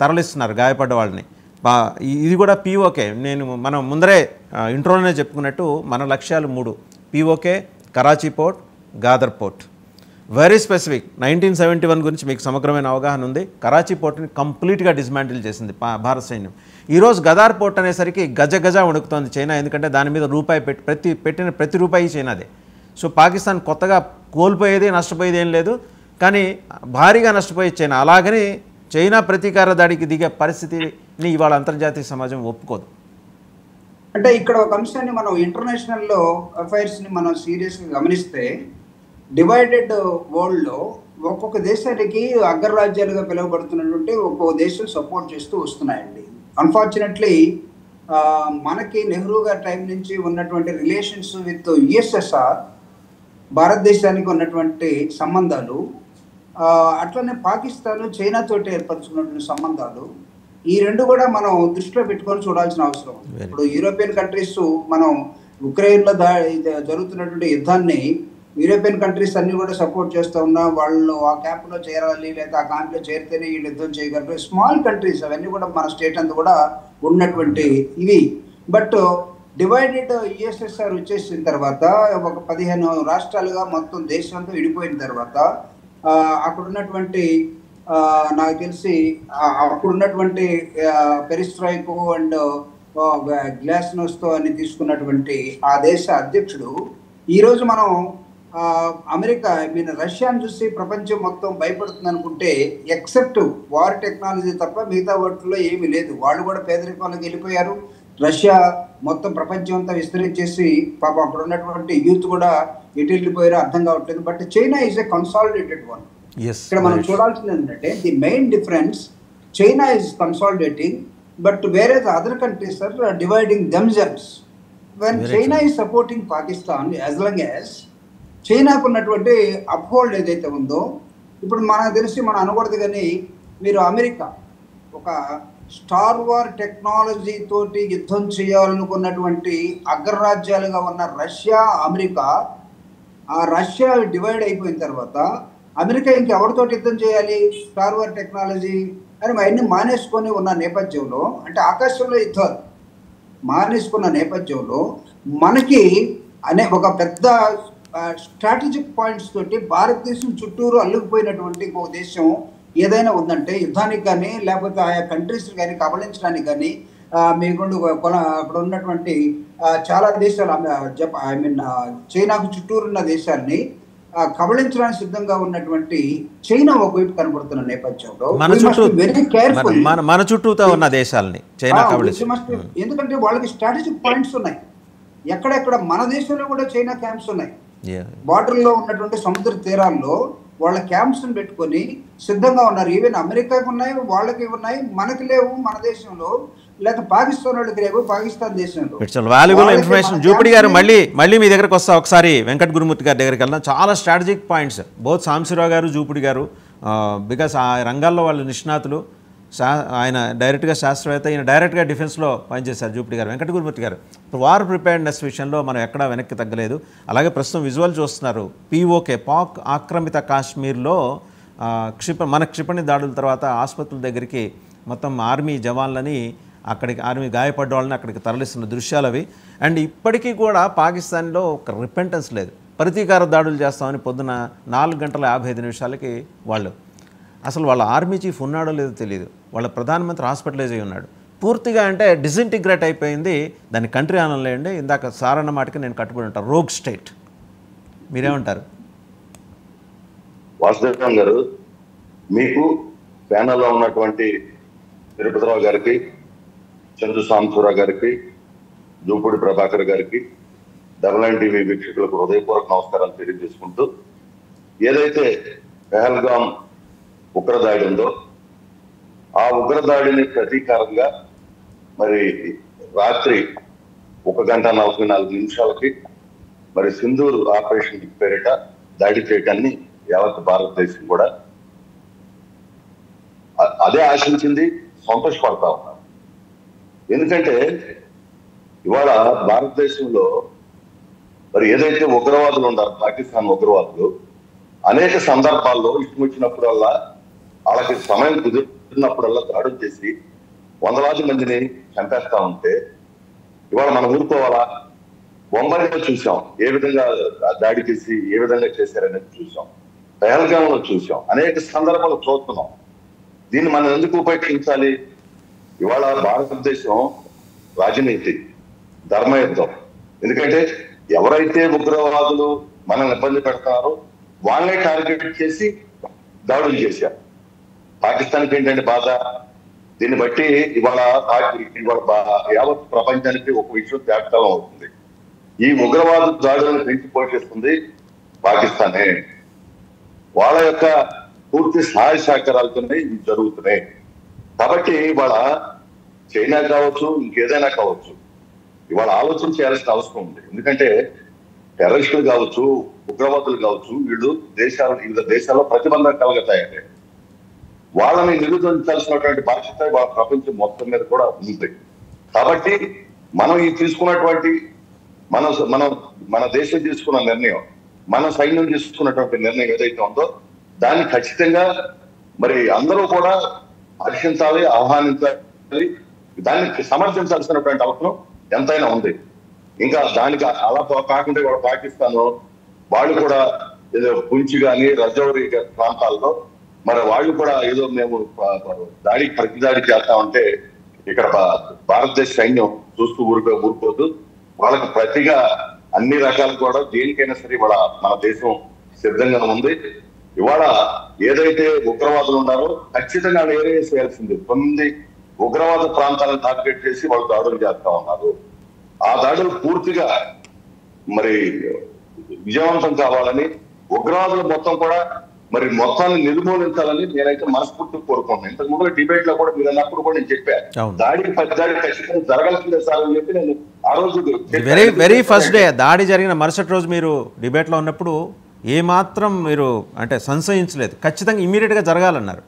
తరలిస్తున్నారు గాయపడ్డ వాళ్ళని. ఇది కూడా పీఓకే. మనం ముందరే ఇంట్రోలోనే చెప్పుకున్నట్టు మన లక్ష్యాలు 3: POK, Karachi port, Gwadar port. Very specific. 1971 గురించి మీకు సమగ్రమైన అవగాహన ఉంది. కరాచీ పోర్ట్ని కంప్లీట్గా డిస్మాంటిల్ చేసింది భారత సైన్యం. ఈరోజు గదార్ పోర్ట్ అనేసరికి గజ వణుకుతోంది చైనా, ఎందుకంటే దాని మీద రూపాయి పెట్టిన ప్రతి రూపాయి చైనాదే. సో పాకిస్తాన్ కొత్తగా కోల్పోయేది, నష్టపోయేది ఏం లేదు, కానీ భారీగా నష్టపోయే చైనా. అలాగని చైనా ప్రతీకార దాడికి దిగే పరిస్థితిని ఇవాళ అంతర్జాతీయ సమాజం ఒప్పుకోదు. అంటే ఇక్కడ ఒక అంశాన్ని మనం ఇంటర్నేషనల్లో అఫైర్స్ని మనం సీరియస్గా గమనిస్తే డివైడెడ్ వరల్డ్లో ఒక్కొక్క దేశానికి అగ్రరాజ్యాలుగా పిలువబడుతున్నటువంటి ఒక్కొక్క దేశం సపోర్ట్ చేస్తూ వస్తున్నాయండి. అన్ఫార్చునేట్లీ మనకి నెహ్రూ గారి టైం నుంచి ఉన్నటువంటి రిలేషన్స్ విత్ యుఎస్ఎస్ఆర్, భారతదేశానికి ఉన్నటువంటి సంబంధాలు, అట్లనే పాకిస్తాన్ చైనా తోటి ఏర్పరచుకున్నటువంటి సంబంధాలు, ఈ రెండు కూడా మనం దృష్టిలో పెట్టుకొని చూడాల్సిన అవసరం ఉంది. ఇప్పుడు యూరోపియన్ కంట్రీస్ మనం ఉక్రెయిన్లో జరుగుతున్నటువంటి యుద్ధాన్ని యూరోపియన్ కంట్రీస్ అన్ని కూడా సపోర్ట్ చేస్తూ ఉన్నా, వాళ్ళు ఆ క్యాంప్లో చేరాలి లేదా ఆ క్యాంప్లో చేరితేనే ఈ యుద్ధం చేయగలరు. స్మాల్ కంట్రీస్ అవన్నీ కూడా మన స్టేట్ అంతా కూడా ఉన్నటువంటి ఇవి. బట్ డివైడెడ్ యుఎస్ఎస్ఆర్ వచ్చేసిన తర్వాత ఒక 15 రాష్ట్రాలుగా మొత్తం దేశం అంతా విడిపోయిన తర్వాత అక్కడ ఉన్నటువంటి నాకు తెలిసి అప్పుడున్నటువంటి పెరిస్ట్రాయికో అండ్ గ్లాస్నోస్తో అని తీసుకున్నటువంటి ఆ దేశ అధ్యక్షుడు ఈరోజు మనం అమెరికా రష్యాను చూసి ప్రపంచం మొత్తం భయపడుతుంది అనుకుంటే ఎక్సెప్ట్ వార్ టెక్నాలజీ తప్ప మిగతా వాటిలో ఏమీ లేదు. వాళ్ళు కూడా పేదరికంలోకి వెళ్ళిపోయారు. రష్యా మొత్తం ప్రపంచం అంతా విస్తరించేసి పాపం అక్కడ ఉన్నటువంటి యూత్ కూడా ఎటు వెళ్ళిపోయారో అర్థం కావట్లేదు. But China is a consolidated one. ఇక్కడ మనం చూడాల్సింది ఏంటంటే the main difference, China is consolidating but వేరే other countries are dividing themselves. When China is supporting Pakistan, as long as చైనాకు ఉన్నటువంటి అప్హోల్డ్ ఏదైతే ఉందో, ఇప్పుడు మనకు తెలిసి మనం అనకూడదు కానీ మీరు అమెరికా ఒక స్టార్ వార్ టెక్నాలజీ తోటి యుద్ధం చేయాలనుకున్నటువంటి అగ్రరాజ్యాలుగా ఉన్న రష్యా, అమెరికా, ఆ రష్యా డివైడ్ అయిపోయిన తర్వాత అమెరికా ఇంకెవరితోటి యుద్ధం చేయాలి? స్టార్ వార్ టెక్నాలజీ అని అవన్నీ మానేసుకొని ఉన్న నేపథ్యంలో, అంటే ఆకాశంలో యుద్ధాలు మానేసుకున్న నేపథ్యంలో మనకి ఒక పెద్ద స్ట్రాటజిక్ పాయింట్స్ తోటి భారతదేశం చుట్టూరు అల్లుకుపోయినటువంటి ఒక దేశం ఏదైనా ఉందంటే యుద్ధానికి కానీ లేకపోతే ఆయా కంట్రీస్ కానీ కబళించడానికి కానీ మీకుండు అక్కడ ఉన్నటువంటి చాలా దేశాలు చైనాకు చుట్టూరు ఉన్న దేశాన్ని కబళించడానికి సిద్ధంగా ఉన్నటువంటి చైనా ఒకవైపు కనబడుతున్న నేపథ్యంలో వెరీ కేర్ఫుల్ మన చుట్టూతో ఉన్న దేశాలని చైనా ఎందుకంటే వాళ్ళకి స్ట్రాటజిక్ పాయింట్స్ ఉన్నాయి. ఎక్కడెక్కడ మన దేశంలో కూడా చైనా క్యాంప్స్ ఉన్నాయి. బార్డర్లో ఉన్నటువంటి సముద్ర తీరాల్లో వాళ్ళ క్యాంప్స్ పెట్టుకొని సిద్ధంగా ఉన్నారు. ఈవెన్ అమెరికాకి ఉన్నాయి, వాళ్ళకి ఉన్నాయి, మనకి లేవు మన దేశంలో, లేకపోతే పాకిస్తాన్ వాళ్ళకి లేవు పాకిస్తాన్ దేశంలో. It's valuable information. జూపిడి గారు మళ్ళీ మీ దగ్గరకు వస్తా, ఒకసారి వెంకట గురుమూర్తి గారి దగ్గరికి వెళ్దాం. చాలా స్ట్రాటజిక్ పాయింట్స్ బోత్ సాంబశివరావు గారు, జూపిడి గారు, బికాస్ ఆ రంగాల్లో వాళ్ళు నిష్ణాతులు. ఆయన డైరెక్ట్గా శాస్త్రవేత్త, ఈయన డైరెక్ట్గా డిఫెన్స్లో పనిచేశారు జూపిడి గారు. వెంకట గురుమూర్తి గారు, వార్ ప్రిపేర్డ్నెస్ విషయంలో మనం ఎక్కడా వెనక్కి తగ్గలేదు. అలాగే ప్రస్తుతం విజువల్ చూస్తున్నారు, POK పాక్ ఆక్రమిత కాశ్మీర్లో మన క్షిపణి దాడుల తర్వాత ఆసుపత్రుల దగ్గరికి మొత్తం ఆర్మీ జవాన్లని అక్కడికి ఆర్మీ గాయపడ్డ వాళ్ళని అక్కడికి తరలిస్తున్న దృశ్యాలు అవి. అండ్ ఇప్పటికీ కూడా పాకిస్తాన్లో ఒక రిపెంటెన్స్ లేదు. ప్రతీకార దాడులు చేస్తామని పొద్దున 4:55 వాళ్ళు అసలు వాళ్ళ ఆర్మీ చీఫ్ ఉన్నాడో లేదో తెలియదు. వాళ్ళ ప్రధానమంత్రి హాస్పిటలైజ్ అయి ఉన్నాడు. పూర్తిగా అంటే డిసింటిగ్రేట్ అయిపోయింది. దాని కంట్రీ అనలేండి, ఇందాక సారన్న మాటకి నేను కట్టుబడి ఉంటాను, రోగ్ స్టేట్. మీరేమంటారు? వాసుదేవ్ గారు, మీకు ప్యానల్లో ఉన్నటువంటి తిరుపతిరావు గారికి, చంద్ర సాంబశివరావు గారికి, జూపూడి ప్రభాకర్ గారికి, డబల్9 టీవీ వీక్షకులకు హృదయపూర్వక నమస్కారాలు తెలియజేసుకుంటూ, ఏదైతే పెహల్గాం ఉగ్రదాడి ఉందో ఆ ఉగ్రదాడిని ప్రతీకారంగా మరి రాత్రి 1:44 మరి సింధూర్ ఆపరేషన్ పేరిట దాడి చేయడాన్ని యావత్ భారతదేశం కూడా అదే ఆశించింది, సంతోషపడతా ఉన్నారు. ఎందుకంటే ఇవాళ భారతదేశంలో మరి ఏదైతే ఉగ్రవాదులు ఉన్నారు, పాకిస్తాన్ ఉగ్రవాదులు అనేక సందర్భాల్లో ఇష్టం వచ్చినప్పుడల్లా వాళ్ళకి సమయం కుదిరినప్పుడల్లా దాడులు చేసి వందలాది మందిని చంపేస్తా ఉంటే ఇవాళ మనం ఊరుకోవాలా? బొంబాయిలో చూసాం ఏ విధంగా దాడి చేసి ఏ విధంగా చేశారనేది చూసాం, పెహల్గాంలో చూసాం, అనేక సందర్భాలు చూస్తున్నాం. దీన్ని మనం ఎందుకు ఉపేక్షించాలి? ఇవాళ భారతదేశం రాజనీతి, ధర్మయుద్ధం. ఎందుకంటే ఎవరైతే ఉగ్రవాదులు మనల్ని ఇబ్బంది పెడతారో వాళ్ళనే టార్గెట్ చేసి దాడులు చేశారు. పాకిస్తాన్కి ఏంటంటే బాధ, దీన్ని బట్టి ఇవాళ యావత్ ప్రపంచానికి ఒక విషయం త్యాగకాలం అవుతుంది. ఈ ఉగ్రవాద దాడులను పెంచి పోషిస్తుంది పాకిస్తానే. వాళ్ళ యొక్క పూర్తి సహాయ సహకారాలతోనే ఇవి జరుగుతున్నాయి. కాబట్టి ఇవాళ చైనా కావచ్చు, ఇంకేదైనా కావచ్చు, ఇవాళ ఆలోచన చేయాల్సిన అవసరం ఉంది. ఎందుకంటే టెర్రరిస్టులు కావచ్చు, ఉగ్రవాదులు కావచ్చు, వీళ్ళు వివిధ దేశాల్లో ప్రతిబంధన కలగతాయండి. వాళ్ళని నిరోధించాల్సినటువంటి బాధ్యత వాళ్ళ ప్రపంచం మొత్తం మీద కూడా ఉంది. కాబట్టి మనం ఈ తీసుకున్నటువంటి మన దేశం తీసుకున్న నిర్ణయం, మన సైన్యం తీసుకున్నటువంటి నిర్ణయం ఏదైతే ఉందో దాన్ని ఖచ్చితంగా మరి అందరూ కూడా హర్షించాలి, ఆహ్వానించాలి, దాన్ని సమర్థించాల్సినటువంటి అవసరం ఎంతైనా ఉంది. ఇంకా దానికి అలా కాకుండా కూడా పాకిస్తాన్ వాళ్ళు కూడా ఏదో పుంచి కానీ రజౌరి ప్రాంతాల్లో మరి వాళ్ళు కూడా ఏదో మేము ప్రతిదాడి చేస్తామంటే ఇక్కడ భారతదేశ సైన్యం చూస్తూ ఊరుకోదు. వాళ్ళకి ప్రతిగా అన్ని రకాలు కూడా దేనికైనా సరే ఇవాళ మన దేశం సిద్ధంగా ఉంది. ఇవాళ ఏదైతే ఉగ్రవాదులు ఉన్నారో ఖచ్చితంగా ఏరియా చేయాల్సింది. 9 ఉగ్రవాద ప్రాంతాలను టార్గెట్ చేసి వాళ్ళు దాడులు చేస్తా ఉన్నారు. ఆ దాడులు పూర్తిగా మరి విజయవంతం కావాలని, ఉగ్రవాదులు మొత్తం కూడా మరి మొత్తాన్ని నిర్మూలించాలని నేనైతే మనస్ఫూర్తిగా కోరుకుంటున్నాను. ఇంతకు ముందు డిబేట్ లో కూడా మీరు అన్నప్పుడు కూడా నేను చెప్పాను, దాడికి 10 దాడి ఖచ్చితంగా జరగాల్సిందే సార్ అని చెప్పి నేను ఆ రోజు వెరీ ఫస్ట్ డే దాడి జరిగిన మరుసటి రోజు మీరు డిబేట్లో ఉన్నప్పుడు ఏమాత్రం మీరు అంటే సంశయించలేదు, ఖచ్చితంగా ఇమీడియట్గా జరగాలన్నారు.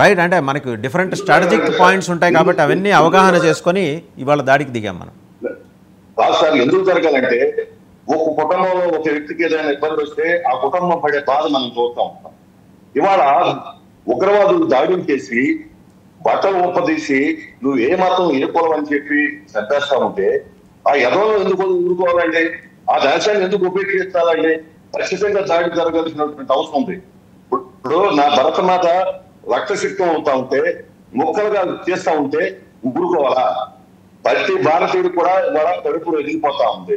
రైట్, అంటే మనకు డిఫరెంట్ స్ట్రాటజిక్ పాయింట్స్ ఉంటాయి కాబట్టి అవన్నీ అవగాహన చేసుకొని ఇవాళ దాడికి దిగాం మనం. కాదు సార్, ఎందుకు జరగాలంటే ఒక కుటుంబంలో ఒక వ్యక్తికి ఏదైనా ఇబ్బంది వస్తే ఆ కుటుంబం పడే బాధ మనం చూస్తూ ఉంటాం. ఇవాళ ఉగ్రవాదులు దాడులు చేసి బట్టలు ఉపదీసి నువ్వు ఏ మాత్రం ఏ కులం అని చెప్పి చంపేస్తా ఉంటే ఆ ఎదవలో ఎందుకు ఊరుకోవాలండి? ఆ దేశాన్ని ఎందుకు ఉపేక్షిస్తారండి? ఖచ్చితంగా దాడి జరగాల్సినటువంటి అవసరం ఉంది. ఇప్పుడు నా భరతమాత రక్తసిక్తం అవుతా ఉంటే, ముక్కలుగా చేస్తా ఉంటే ఊరుకోవాలా? ప్రతి భారతీయుడు కూడా ఇవాళ కడుపులో ఎదిగిపోతా ఉంది.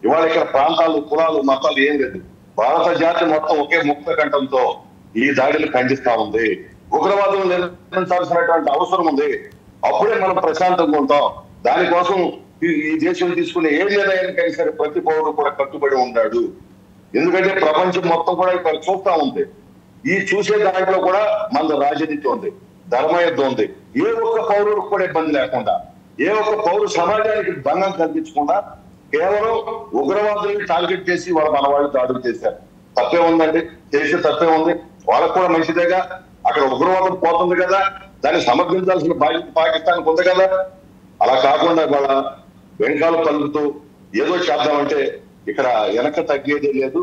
ఇవాళ ఇక్కడ ప్రాంతాలు, కులాలు, మతాలు ఏం లేదు. భారత జాతి మొత్తం ఒకే ముక్త కంఠంతో ఈ దాడిని ఖండిస్తా ఉంది. ఉగ్రవాదులు నిర్మించాల్సినటువంటి అవసరం ఉంది. అప్పుడే మనం ప్రశాంతంగా ఉంటాం. దానికోసం ఈ దేశం తీసుకునే ఏ నిర్ణయానికైనా సరే ప్రతి పౌరుడు కూడా కట్టుబడి ఉన్నాడు. ఎందుకంటే ప్రపంచం మొత్తం కూడా ఇక్కడ చూస్తా ఉంది. ఈ చూసే దాంట్లో కూడా మన రాజనీతి ఉంది, ధర్మయుద్ధం ఉంది. ఏ ఒక్క పౌరుడు కూడా ఇబ్బంది లేకుండా, ఏ ఒక్క పౌరు సమాజానికి భంగం కల్పించకుండా కేవలం ఉగ్రవాదులను టార్గెట్ చేసి మన వాళ్ళు దాడులు చేశారు. తప్పే ఉందండి, చేసే తప్పే ఉంది. వాళ్ళకు కూడా మంచిదేగా, అక్కడ ఉగ్రవాదం పోతుంది కదా, దాన్ని సమర్థించాల్సిన బాధ్యత పాకిస్తాన్కి ఉంది కదా. అలా కాకుండా వాళ్ళ వెంకాలు పలుకుతూ ఏదో చేద్దామంటే ఇక్కడ వెనక తగ్గేదే లేదు.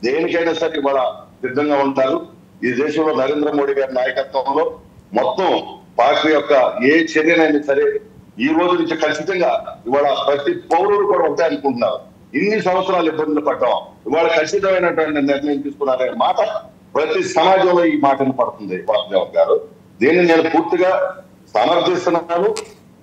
దేనికైనా సరే ఇవాళ సిద్ధంగా ఉంటారు. ఈ దేశంలో నరేంద్ర మోడీ గారి నాయకత్వంలో మొత్తం పార్టీ యొక్క ఏ చర్యనైనా సరే ఈ రోజు నుంచి ఖచ్చితంగా ఇవాళ ప్రతి పౌరుడు కూడా ఉంటాయనుకుంటున్నారు. ఇన్ని సంవత్సరాలు ఇబ్బందులు పడ్డాం, ఇవాళ ఖచ్చితమైనటువంటి నిర్ణయం తీసుకున్నారనే మాట ప్రతి సమాజంలో ఈ మాటను పడుతుంది. వాసుదేవ్ గారు, దీన్ని నేను పూర్తిగా సమర్థిస్తున్నాను.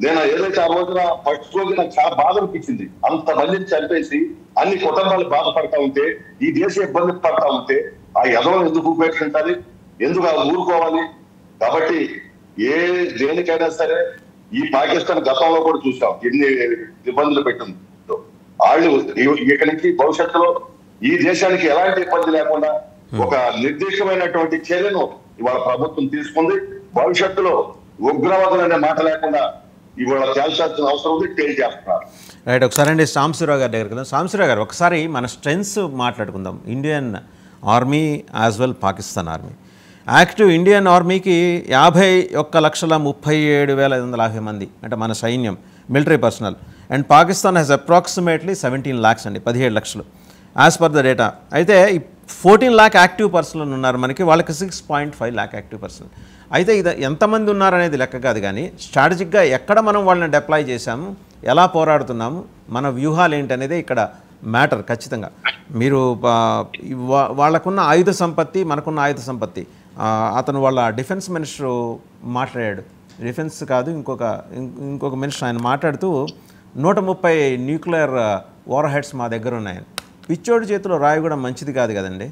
నేను ఏదైతే ఆ రోజున ఫస్ట్ రోజు నాకు చాలా బాధ అనిపించింది. అంతమందిని చంపేసి అన్ని కుటుంబాలు బాధపడతా ఉంటే, ఈ దేశం ఇబ్బంది పడతా ఉంటే ఆ యదవం ఎందుకు ఉపేక్షించాలి? ఎందుకు ఊరుకోవాలి? కాబట్టి దేనికైనా సరే ఈ పాకిస్తాన్ గతంలో కూడా చూసాం ఎన్ని ఇబ్బందులు పెట్టింది. వాళ్ళు ఇక్కడి నుంచి భవిష్యత్తులో ఈ దేశానికి ఎలాంటి ఇబ్బంది లేకుండా ఒక నిర్దిష్టమైనటువంటి చర్యను ఇవాళ ప్రభుత్వం తీసుకుంది. భవిష్యత్తులో ఉగ్రవాదులు అనే మాట లేకుండా ఇవాళ తేల్చాల్సిన అవసరం ఉంది, తేల్చేస్తున్నారు. రైట్, ఒకసారి అండి సాంబశివరావు గారి దగ్గరికి వెళ్దాం. సాంబశివరావు గారు, ఒకసారి మన స్ట్రెంగ్స్ మాట్లాడుకుందాం. Indian army as well Pakistan army. Active Indian ఆర్మీకి 51,37,550 మంది అంటే మన సైన్యం, military personal. And Pakistan has approximately 17 lakhs అండి, 17 లక్షలు యాజ్ పర్ ద డేటా. అయితే 14 lakh యాక్టివ్ పర్సనల్ ఉన్నారు మనకి, వాళ్ళకి 6.5 lakh యాక్టివ్ పర్సనల్. అయితే ఇది ఎంతమంది ఉన్నారనేది లెక్క కాదు, కానీ స్ట్రాటజిక్గా ఎక్కడ మనం వాళ్ళని డిప్లాయ్ చేశాము, ఎలా పోరాడుతున్నాము, మన వ్యూహాలు ఏంటనేది ఇక్కడ మ్యాటర్. ఖచ్చితంగా మీరు వాళ్ళకున్న ఆయుధ సంపత్తి, మనకున్న ఆయుధ సంపత్తి. అతను వాళ్ళ డిఫెన్స్ మినిస్టర్ మాట్లాడాడు, డిఫెన్స్ కాదు ఇంకొక మినిస్టర్, ఆయన మాట్లాడుతూ 130 న్యూక్లియర్ వార్ హెడ్స్ మా దగ్గర ఉన్నాయని. పిచ్చోడి చేతిలో రాయి కూడా మంచిది కాదు కదండి.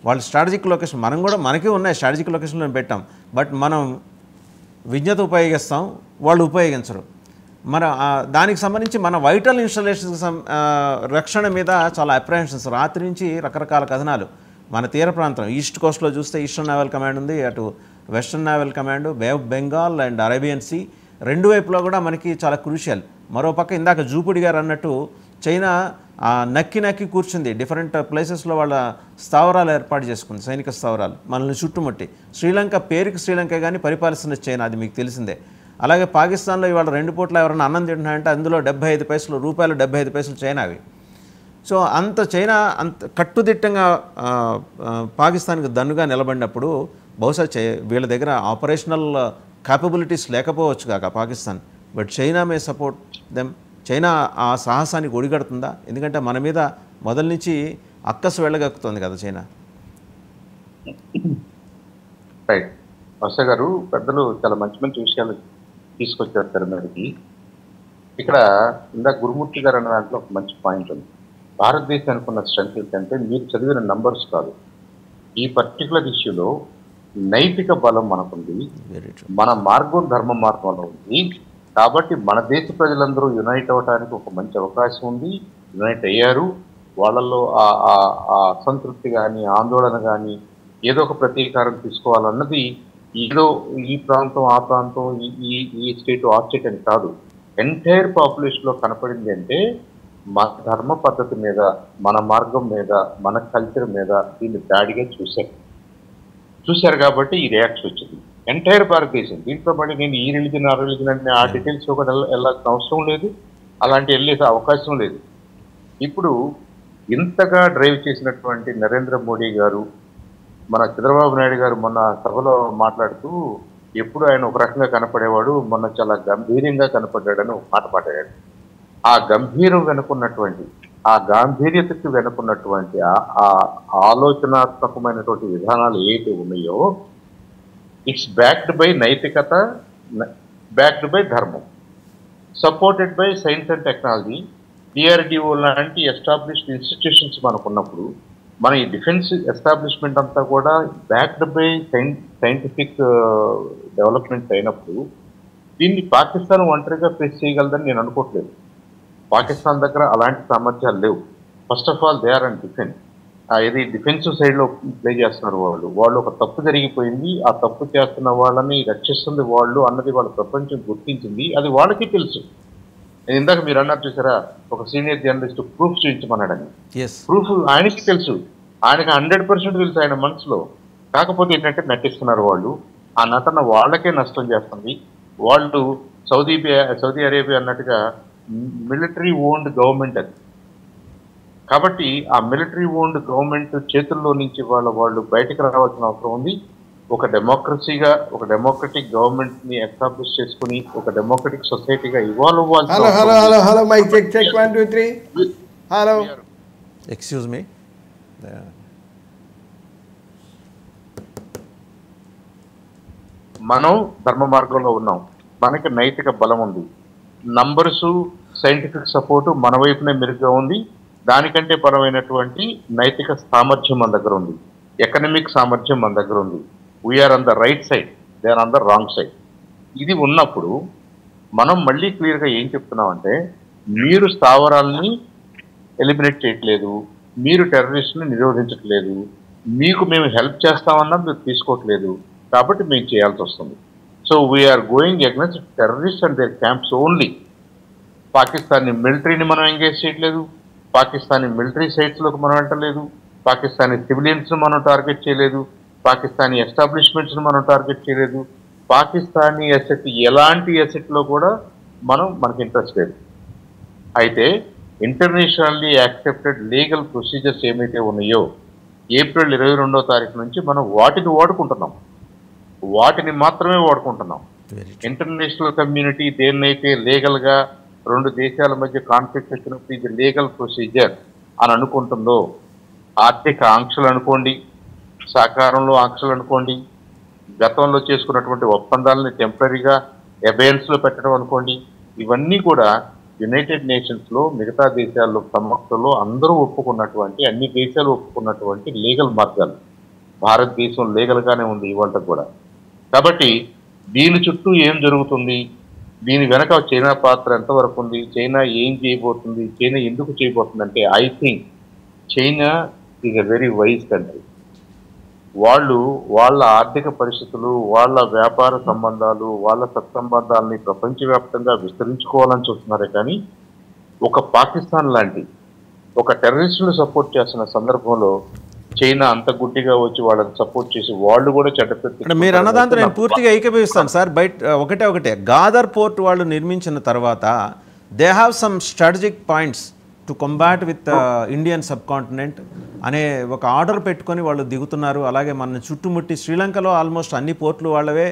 వాళ్ళు స్ట్రాటజిక్ లొకేషన్, మనకి ఉన్నాయి స్ట్రాటజిక్ లొకేషన్లో పెట్టాం, బట్ మనం విజ్ఞత ఉపయోగిస్తాం, వాళ్ళు ఉపయోగించరు. మన దానికి సంబంధించి మన వైటల్ ఇన్స్టాలేషన్స్ రక్షణ మీద చాలా అప్రహెన్షన్స్. రాత్రి నుంచి రకరకాల కథనాలు. మన తీర ప్రాంతం ఈస్ట్ కోస్ట్లో చూస్తే ఈస్టర్న్ నేవల్ కమాండ్ ఉంది, అటు western naval command, bay of Bengal and Arabian sea, రెండు వైపులో కూడా మనకి చాలా క్రూషియల్. మరోపక్క ఇందాక జూపుడి గారు అన్నట్టు చైనా నక్కి నక్కి కూర్చుంది. డిఫరెంట్ ప్లేసెస్లో వాళ్ళ స్థావరాలు ఏర్పాటు చేసుకుంది, సైనిక స్థావరాలు మనల్ని చుట్టుముట్టి. శ్రీలంక పేరుకి శ్రీలంక కానీ పరిపాలిస్తున్న చైనా, అది మీకు తెలిసిందే. అలాగే పాకిస్తాన్లో ఇవాళ 2 పూట్ల ఎవరైనా అన్నం తింటున్నారంటే అందులో 75 పైసలు రూపాయలు, 75 పైసలు చైనావి. సో అంత చైనా అంత కట్టుదిట్టంగా పాకిస్తాన్కి దన్నుగా నిలబడినప్పుడు బహుశా వీళ్ళ దగ్గర ఆపరేషనల్ క్యాపబిలిటీస్ లేకపోవచ్చు కాక Pakistan, but China May support them. China ఆ సాహసానికి ఒడిగడుతుందా? ఎందుకంటే మన మీద మొదల నుంచి అక్కసు వెళ్ళగక్కుతుంది కదా చైనా. రైట్ వర్ష గారు, పెద్దలు చాలా మంచి మంచి విషయాలు తీసుకొచ్చారు తెర మీదకి. ఇక్కడ ఇందాక గురుమూర్తి గారు అన్న దాంట్లో ఒక మంచి పాయింట్ ఉంది. భారతదేశానికి ఉన్న స్ట్రెంత్ ఏంటంటే మీరు చదివిన నంబర్స్ కాదు, ఈ పర్టికులర్ ఇష్యూలో నైతిక బలం మనకుంది, మన మార్గం ధర్మ మార్గంలో ఉంది. కాబట్టి మన దేశ ప్రజలందరూ యునైట్ అవ్వడానికి ఒక మంచి అవకాశం ఉంది. యునైట్ అయ్యారు. వాళ్ళల్లో ఆ అసంతృప్తి కానీ ఆందోళన కానీ ఏదో ఒక ప్రతీకారం తీసుకోవాలన్నది ఏదో ఈ ప్రాంతం ఆ ప్రాంతం ఈ స్టేట్ ఆ స్టేట్ అని కాదు, ఎంటైర్ పాపులేషన్లో కనపడింది. అంటే మన ధర్మ పద్ధతి మీద, మన మార్గం మీద, మన కల్చర్ మీద దీన్ని దాడిగా చూశారు కాబట్టి ఈ రియాక్షన్ వచ్చింది ఎంటైర్ భారతదేశం. దీంట్లో మళ్ళీ నేను ఈ రిలీజన్ ఆ రిలీజన్ అంటే ఆ డీటెయిల్స్ కూడా వెళ్ళాల్సిన అవసరం లేదు, అలాంటి వెళ్ళే అవకాశం లేదు. ఇప్పుడు ఇంతగా డ్రైవ్ చేసినటువంటి నరేంద్ర మోడీ గారు, మన చంద్రబాబు నాయుడు గారు మొన్న సభలో మాట్లాడుతూ ఎప్పుడు ఆయన ఒక రకంగా కనపడేవాడు, మొన్న చాలా గంభీర్యంగా కనపడ్డాడని ఒక మాట మాట్లాడాడు. ఆ గంభీరం వెనుకున్నటువంటి, ఆ గాంభీర్యతకి వెనుకున్నటువంటి ఆ ఆలోచనాత్మకమైనటువంటి విధానాలు ఏవైతే ఉన్నాయో, ఇట్స్ బ్యాక్డ్ బై నైతికత, బ్యాక్డ్ బై ధర్మం, supported by science and technology. DRDO లాంటి ఎస్టాబ్లిష్డ్ ఇన్స్టిట్యూషన్స్ మనకున్నప్పుడు, మన ఈ డిఫెన్స్ ఎస్టాబ్లిష్మెంట్ అంతా కూడా బ్యాక్డ్ బై సైంటిఫిక్ డెవలప్మెంట్ అయినప్పుడు దీన్ని పాకిస్తాన్ ఒంటరిగా ఫేస్ చేయగలదని నేను అనుకోవట్లేదు. పాకిస్తాన్ దగ్గర అలాంటి సామర్థ్యాలు లేవు. First of all they are and defence, ఇది డిఫెన్సివ్ సైడ్లో ప్లే చేస్తున్నారు వాళ్ళు. ఒక తప్పు జరిగిపోయింది, ఆ తప్పు చేస్తున్న వాళ్ళని రక్షిస్తుంది వాళ్ళు అన్నది వాళ్ళ ప్రపంచం గుర్తించింది, అది వాళ్ళకి తెలుసు. ఇందాక మీరు అన్నారు చూసారా, ఒక సీనియర్ జర్నలిస్ట్ ప్రూఫ్ చూపించమన్నాడని. ప్రూఫ్ ఆయనకి తెలుసు, ఆయనకి 100% తెలుసు ఆయన మనసులో. కాకపోతే ఏంటంటే నటిస్తున్నారు వాళ్ళు. ఆ నటన వాళ్ళకే నష్టం చేస్తుంది. వాళ్ళు సౌదీ అరేబియా అన్నట్టుగా మిలిటరీ ఓన్డ్ గవర్నమెంట్ అది. కాబట్టి ఆ మిలిటరీ ఓన్డ్ గవర్నమెంట్ చేతుల్లో నుంచి వాళ్ళు బయటకు రావాల్సిన అవసరం ఉంది. ఒక డెమోక్రసీగా, ఒక డెమోక్రటిక్ గవర్నమెంట్ ని ఎస్టాబ్లిష్ చేసుకుని ఒక డెమోక్రటిక్ సొసైటీగా ఇవాల్వ్ అవ్వాల్సిన. Hello mic check 1 2 3. Hello, excuse me. మనం ధర్మ మార్గంలో ఉన్నాం, మనకి నైతిక బలం ఉంది, నంబర్సు సైంటిఫిక్ సపోర్టు మన వైపునే మెరుగ్గా ఉంది. దానికంటే బలమైనటువంటి నైతిక సామర్థ్యం మన దగ్గర ఉంది, ఎకనమిక్ సామర్థ్యం మన దగ్గర ఉంది. We are on the right side, they are on the wrong side. ఇది ఉన్నప్పుడు మనం మళ్ళీ క్లియర్గా ఏం చెప్తున్నామంటే, మీరు స్థావరాలని ఎలిమినేట్ చేయట్లేదు, మీరు టెర్రరిస్ట్ని నిరోధించట్లేదు, మీకు మేము హెల్ప్ చేస్తామన్నా మీరు తీసుకోవట్లేదు, కాబట్టి మేము చేయాల్సి వస్తుంది. So we're going against terrorist and their camps only. Pakistani మిలిటరీని మనం ఎంగేజ్ చేయట్లేదు, పాకిస్తానీ మిలిటరీ సైట్స్లోకి మనం వెళ్ళలేదు, పాకిస్తానీ సివిలియన్స్ను మనం టార్గెట్ చేయలేదు, పాకిస్తానీ ఎస్టాబ్లిష్మెంట్స్ను మనం టార్గెట్ చేయలేదు, పాకిస్తానీ ఎసెట్ ఎలాంటి ఎసెట్లో కూడా మనకి ఇంట్రెస్ట్ లేదు. అయితే ఇంటర్నేషనల్లీ యాక్సెప్టెడ్ లీగల్ ప్రొసీజర్స్ ఏమైతే ఉన్నాయో ఏప్రిల్ 22వ తారీఖు నుంచి మనం వాటిని వాడుకుంటున్నాం, వాటిని మాత్రమే వాడుకుంటున్నాం. ఇంటర్నేషనల్ కమ్యూనిటీ దేన్నైతే లీగల్గా 2 దేశాల మధ్య కాన్ఫ్లిక్ట్ వచ్చినప్పుడు ఇది లీగల్ ప్రొసీజర్ అని అనుకుంటుందో, ఆర్థిక ఆంక్షలు అనుకోండి, సహకారంలో ఆంక్షలు అనుకోండి, గతంలో చేసుకున్నటువంటి ఒప్పందాలని టెంపరీగా అబెయన్స్లో పెట్టడం అనుకోండి, ఇవన్నీ కూడా యునైటెడ్ నేషన్స్లో మిగతా దేశాల్లో సమక్షంలో అందరూ ఒప్పుకున్నటువంటి, అన్ని దేశాలు ఒప్పుకున్నటువంటి లీగల్ మార్గాలు. భారతదేశం లీగల్గానే ఉంది ఇవాళ కూడా. కాబట్టి దీని చుట్టూ ఏం జరుగుతుంది, దీని వెనక చైనా పాత్ర ఎంతవరకు ఉంది, చైనా ఏం చేయబోతుంది, చైనా ఎందుకు చేయబోతుంది అంటే I think China is a very wise country. వాళ్ళు వాళ్ళ ఆర్థిక పరిస్థితులు, వాళ్ళ వ్యాపార సంబంధాలు, వాళ్ళ సత్సంబంధాలని ప్రపంచవ్యాప్తంగా విస్తరించుకోవాలని చూస్తున్నారే కానీ ఒక పాకిస్తాన్ లాంటి ఒక టెర్రరిస్టులు సపోర్ట్ చేస్తున్న సందర్భంలో చైనా అంత గుడ్డిగా వచ్చి వాళ్ళని సపోర్ట్ చేసి వాళ్ళు కూడా అంటే మీరు అన్నదాంతో నేను పూర్తిగా ఏకీభవిస్తాను సార్. బయట ఒకటే గాదర్ పోర్ట్ వాళ్ళు నిర్మించిన తర్వాత they have some strategic points to combat with Indian sub continent అనే ఒక ఆర్డర్ పెట్టుకొని వాళ్ళు దిగుతున్నారు. అలాగే మన చుట్టుముట్టి శ్రీలంకలో ఆల్మోస్ట్ అన్ని పోర్ట్లు వాళ్ళవే,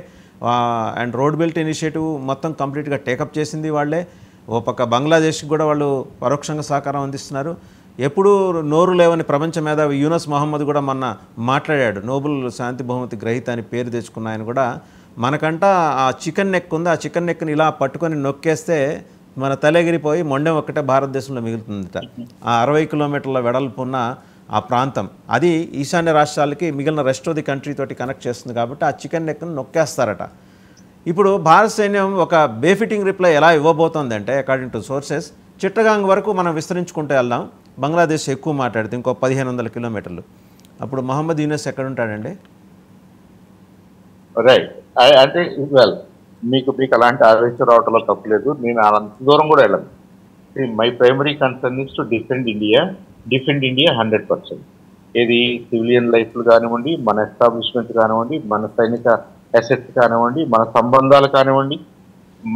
అండ్ రోడ్ బెల్ట్ ఇనిషియేటివ్ మొత్తం కంప్లీట్గా టేకప్ చేసింది వాళ్ళే. ఓ పక్క బంగ్లాదేశ్కి కూడా వాళ్ళు పరోక్షంగా సహకారం అందిస్తున్నారు. ఎప్పుడూ నోరు లేవని ప్రపంచ మేధావి యూనస్ మహమ్మద్ కూడా మొన్న మాట్లాడాడు. నోబెల్ శాంతి బహుమతి గ్రహీత అని పేరు తెచ్చుకున్న ఆయన కూడా మనకంట ఆ చికెన్ నెక్ ఉంది, ఆ చికెన్ నెక్ని ఇలా పట్టుకొని నొక్కేస్తే మన తలెగిరిపోయి మొండెం ఒక్కటే భారతదేశంలో మిగులుతుందట. ఆ 60 కిలోమీటర్ల వెడల్పు ఉన్న ఆ ప్రాంతం అది ఈశాన్య రాష్ట్రాలకి మిగిలిన రెస్ట్ ఆఫ్ ది కంట్రీ తోటి కనెక్ట్ చేస్తుంది కాబట్టి ఆ చికెన్ నెక్ని నొక్కేస్తారట. ఇప్పుడు భారత సైన్యం ఒక బేఫిటింగ్ రిప్లై ఎలా ఇవ్వబోతోందంటే అకార్డింగ్ టు సోర్సెస్ చిట్టగాంగ్ వరకు మనం విస్తరించుకుంటూ వెళ్దాం, బంగ్లాదేశ్ ఎక్కువ మాట్లాడితే ఇంకో 1500 కిలోమీటర్లు. అప్పుడు మహమ్మద్ యూనస్ ఎక్కడ ఉంటాడండి? రైట్. అంటే వెల్ మీకు అలాంటి ఆలోచన రావటంలో తప్పలేదు. నేను అంత దూరం కూడా వెళ్ళను. My primary concern is to defend India 100%. ఇది సివిలియన్ లైఫ్లు కానివ్వండి, మన ఎస్టాబ్లిష్మెంట్ కానివ్వండి, మన సైనిక అసెట్స్ కానివ్వండి, మన సంబంధాలు కానివ్వండి,